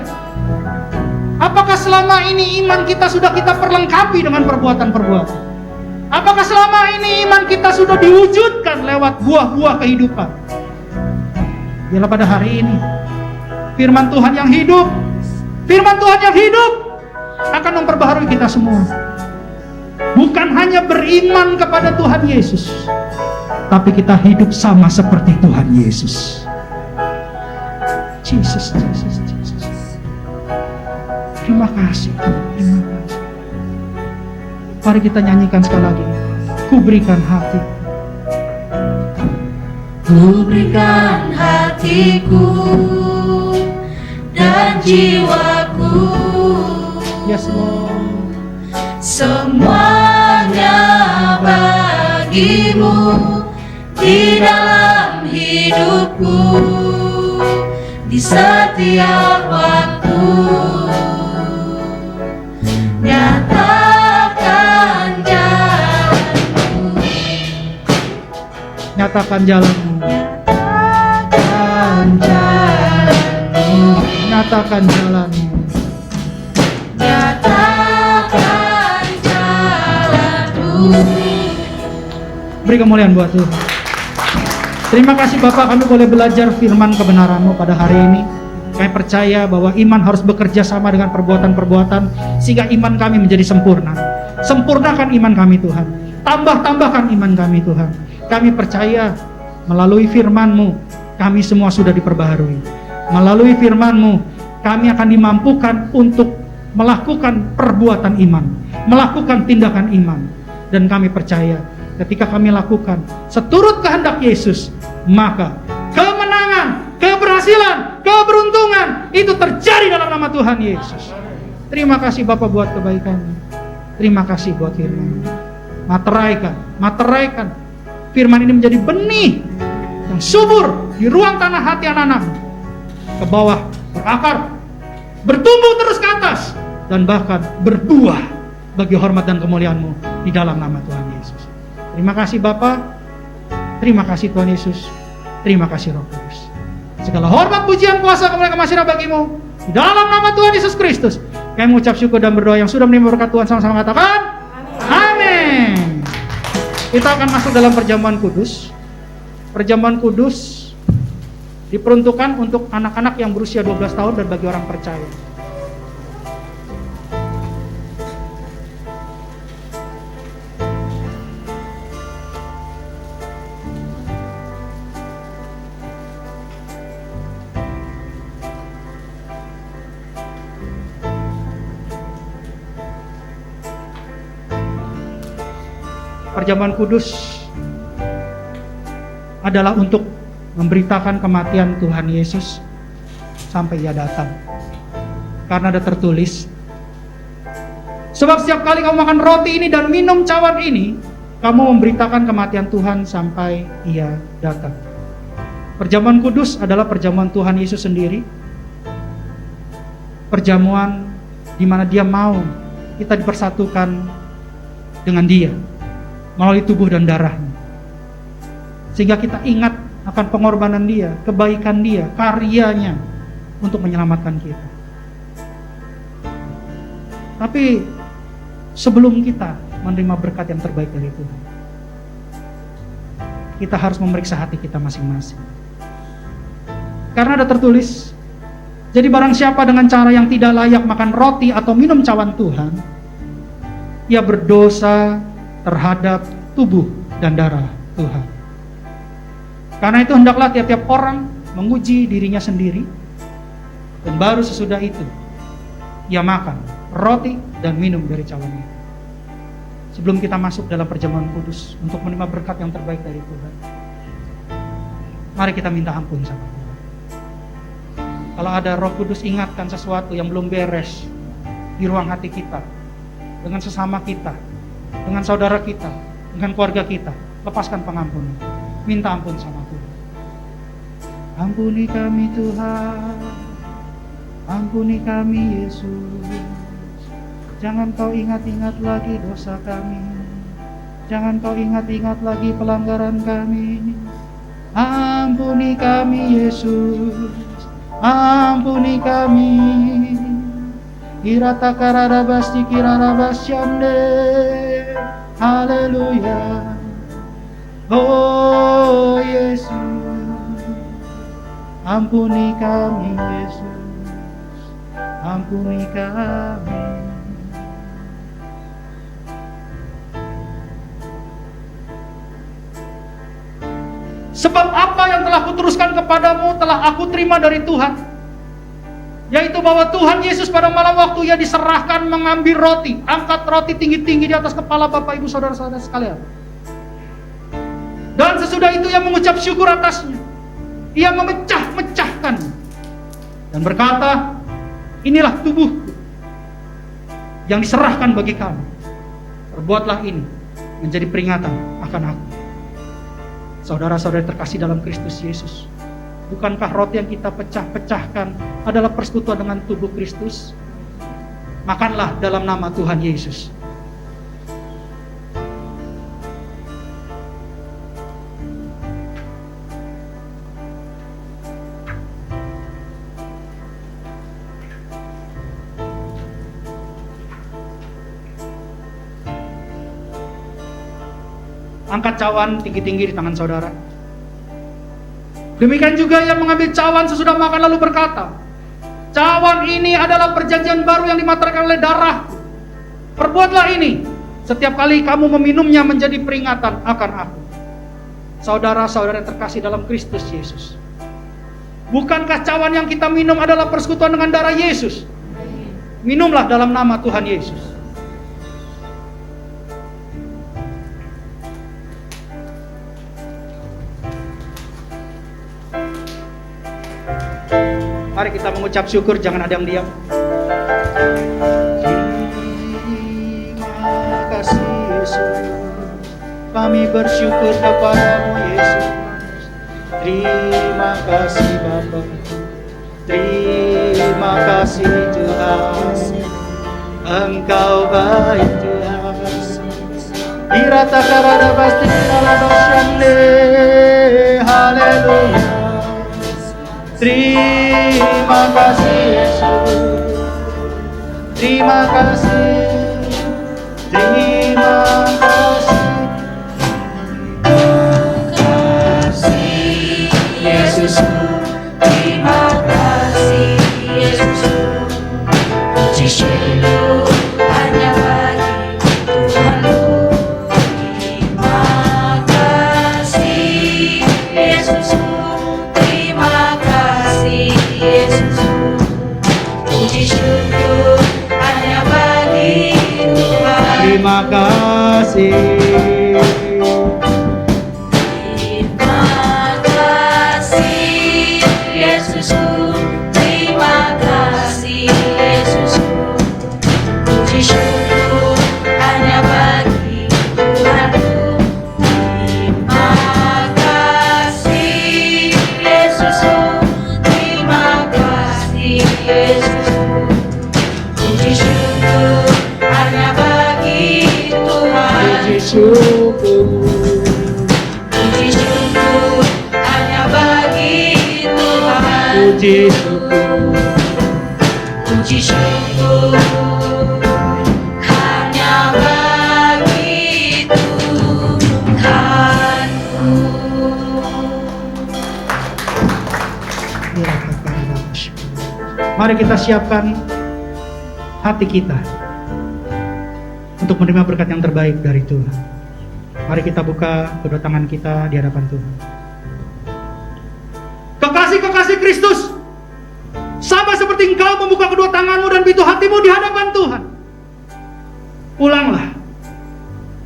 Apakah selama ini iman kita sudah kita perlengkapi dengan perbuatan-perbuatan? Apakah selama ini iman kita sudah diwujudkan lewat buah-buah kehidupan? Biarlah pada hari ini firman Tuhan yang hidup, firman Tuhan yang hidup akan memperbaharui kita semua. Bukan hanya beriman kepada Tuhan Yesus, tapi kita hidup sama seperti Tuhan Yesus. Jesus, Jesus, Jesus. Terima kasih, terima kasih. Mari kita nyanyikan sekali lagi. Ku berikan hati. Ku berikan hatiku dan jiwaku, Yes, Lord. semuanya bagimu di dalam hidupku, di setiap waktu. Nyatakan jalanmu, Nyatakan jalanmu. nyatakan jalanmu, Nyatakan jalanmu. nyatakan jalanmu. Beri kemuliaan buat Tuhan. Terima kasih Bapak, kami boleh belajar firman kebenaran-Mu pada hari ini. Kami percaya bahwa iman harus bekerja sama dengan perbuatan-perbuatan, sehingga iman kami menjadi sempurna. Sempurnakan iman kami Tuhan. Tambah-tambahkan iman kami Tuhan. Kami percaya melalui firman-Mu, kami semua sudah diperbaharui. Melalui firman-Mu, kami akan dimampukan untuk melakukan perbuatan iman, melakukan tindakan iman. Dan kami percaya ketika kami lakukan seturut kehendak Yesus, maka kemenangan, keberhasilan, keberuntungan itu terjadi dalam nama Tuhan Yesus. Terima kasih Bapak buat kebaikan-Mu. Terima kasih buat firman. Materaikan firman ini menjadi benih yang subur di ruang tanah hati anak-anak, ke bawah, berakar, bertumbuh terus ke atas, dan bahkan berbuah bagi hormat dan kemuliaan-Mu di dalam nama Tuhan Yesus. Terima kasih Bapa, terima kasih Tuhan Yesus, terima kasih Roh Kudus. Segala hormat, pujian, kuasa, kemuliaan, kemasyarakat bagimu di dalam nama Tuhan Yesus Kristus. Kami mengucap syukur dan berdoa yang sudah menerima berkat Tuhan, sama-sama katakan amin. Kita akan masuk dalam perjamuan kudus. Perjamuan kudus diperuntukkan untuk anak-anak yang berusia 12 tahun dan bagi orang percaya. Perjamuan kudus adalah untuk memberitakan kematian Tuhan Yesus sampai Ia datang. Karena ada tertulis, sebab setiap kali kamu makan roti ini dan minum cawan ini, kamu memberitakan kematian Tuhan sampai Ia datang. Perjamuan kudus adalah perjamuan Tuhan Yesus sendiri. Perjamuan di mana Dia mau kita dipersatukan dengan Dia melalui tubuh dan darahnya. Sehingga kita ingat akan pengorbanan Dia, kebaikan Dia, karyanya untuk menyelamatkan kita. Tapi sebelum kita menerima berkat yang terbaik dari Tuhan, kita harus memeriksa hati kita masing-masing. Karena ada tertulis, jadi barang siapa dengan cara yang tidak layak makan roti atau minum cawan Tuhan, ia berdosa terhadap tubuh dan darah Tuhan. Karena itu hendaklah tiap-tiap orang menguji dirinya sendiri, dan baru sesudah itu ia makan roti dan minum dari cawan itu. Sebelum kita masuk dalam perjamuan kudus untuk menerima berkat yang terbaik dari Tuhan, mari kita minta ampun sama Tuhan. Kalau ada Roh Kudus ingatkan sesuatu yang belum beres di ruang hati kita, dengan sesama kita, dengan saudara kita, dengan keluarga kita, lepaskan pengampunan. Minta ampun sama Tuhan. Ampuni kami Tuhan, ampuni kami Yesus. Jangan kau ingat-ingat lagi dosa kami, jangan kau ingat-ingat lagi pelanggaran kami. Ampuni kami Yesus, ampuni kami. Irata kararabasti kirarabasyande. Haleluya. Oh Yesus, ampuni kami Yesus, ampuni kami. Sebab apa yang telah kuteruskan kepadamu telah aku terima dari Tuhan, yaitu bahwa Tuhan Yesus pada malam waktu Ia diserahkan mengambil roti, angkat roti tinggi-tinggi di atas kepala Bapak Ibu Saudara-saudara sekalian. Dan sesudah itu Ia mengucap syukur atasnya, Ia memecah-mecahkan dan berkata, inilah tubuhku yang diserahkan bagi kamu. Perbuatlah ini menjadi peringatan akan aku. Saudara-saudara terkasih dalam Kristus Yesus, bukankah roti yang kita pecah-pecahkan adalah persekutuan dengan tubuh Kristus? Makanlah dalam nama Tuhan Yesus. Angkat cawan tinggi-tinggi di tangan saudara. Demikian juga Ia mengambil cawan sesudah makan lalu berkata, cawan ini adalah perjanjian baru yang dimateraikan oleh darahku. Perbuatlah ini setiap kali kamu meminumnya menjadi peringatan akan aku. Saudara-saudara terkasih dalam Kristus Yesus, bukankah cawan yang kita minum adalah persekutuan dengan darah Yesus? Minumlah dalam nama Tuhan Yesus. Mari kita mengucap syukur, jangan ada yang diam. Terima kasih Yesus, kami bersyukur kepadamu Yesus. Terima kasih Bapa, terima kasih Tuhan, Engkau baik Tuhan. Irata karada pasti kalabashande, haleluya. Terima kasih Yesus, terima kasih, terima kasih, Yesus, terima kasih Yesus. Puji syukur hanya bagi Tuhanku. Terima kasih Yesus, terima kasih Yesus. Puji syukur hanya bagi Tuhan. terima kasih. syukur. Puji syukur hanya bagi Tuhan. Puji syukur. Puji syukur hanya bagi Tuhanku. Mari kita siapkan hati kita untuk menerima berkat yang terbaik dari Tuhan. Mari kita buka kedua tangan kita di hadapan Tuhan. Kekasih-kekasih Kristus, sama seperti engkau membuka kedua tanganmu dan pintu hatimu di hadapan Tuhan, pulanglah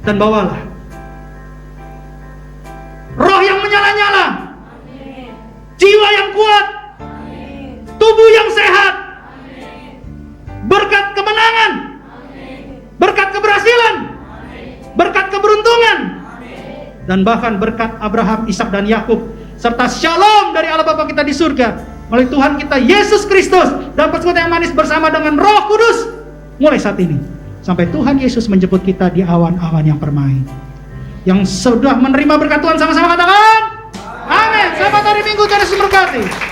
dan bawalah roh yang menyala-nyala, jiwa yang kuat, tubuh yang sehat, berkat kemenangan, berkat keberhasilan, berkat keberuntungan, dan bahkan berkat Abraham, Ishak, dan Yakub, serta shalom dari Allah Bapa kita di surga melalui Tuhan kita Yesus Kristus dan persekutuan yang manis bersama dengan Roh Kudus mulai saat ini sampai Tuhan Yesus menjemput kita di awan-awan yang permai. Yang sudah menerima berkat Tuhan sama-sama katakan amin. Selamat hari Minggu, Tuhan Yesus memberkati.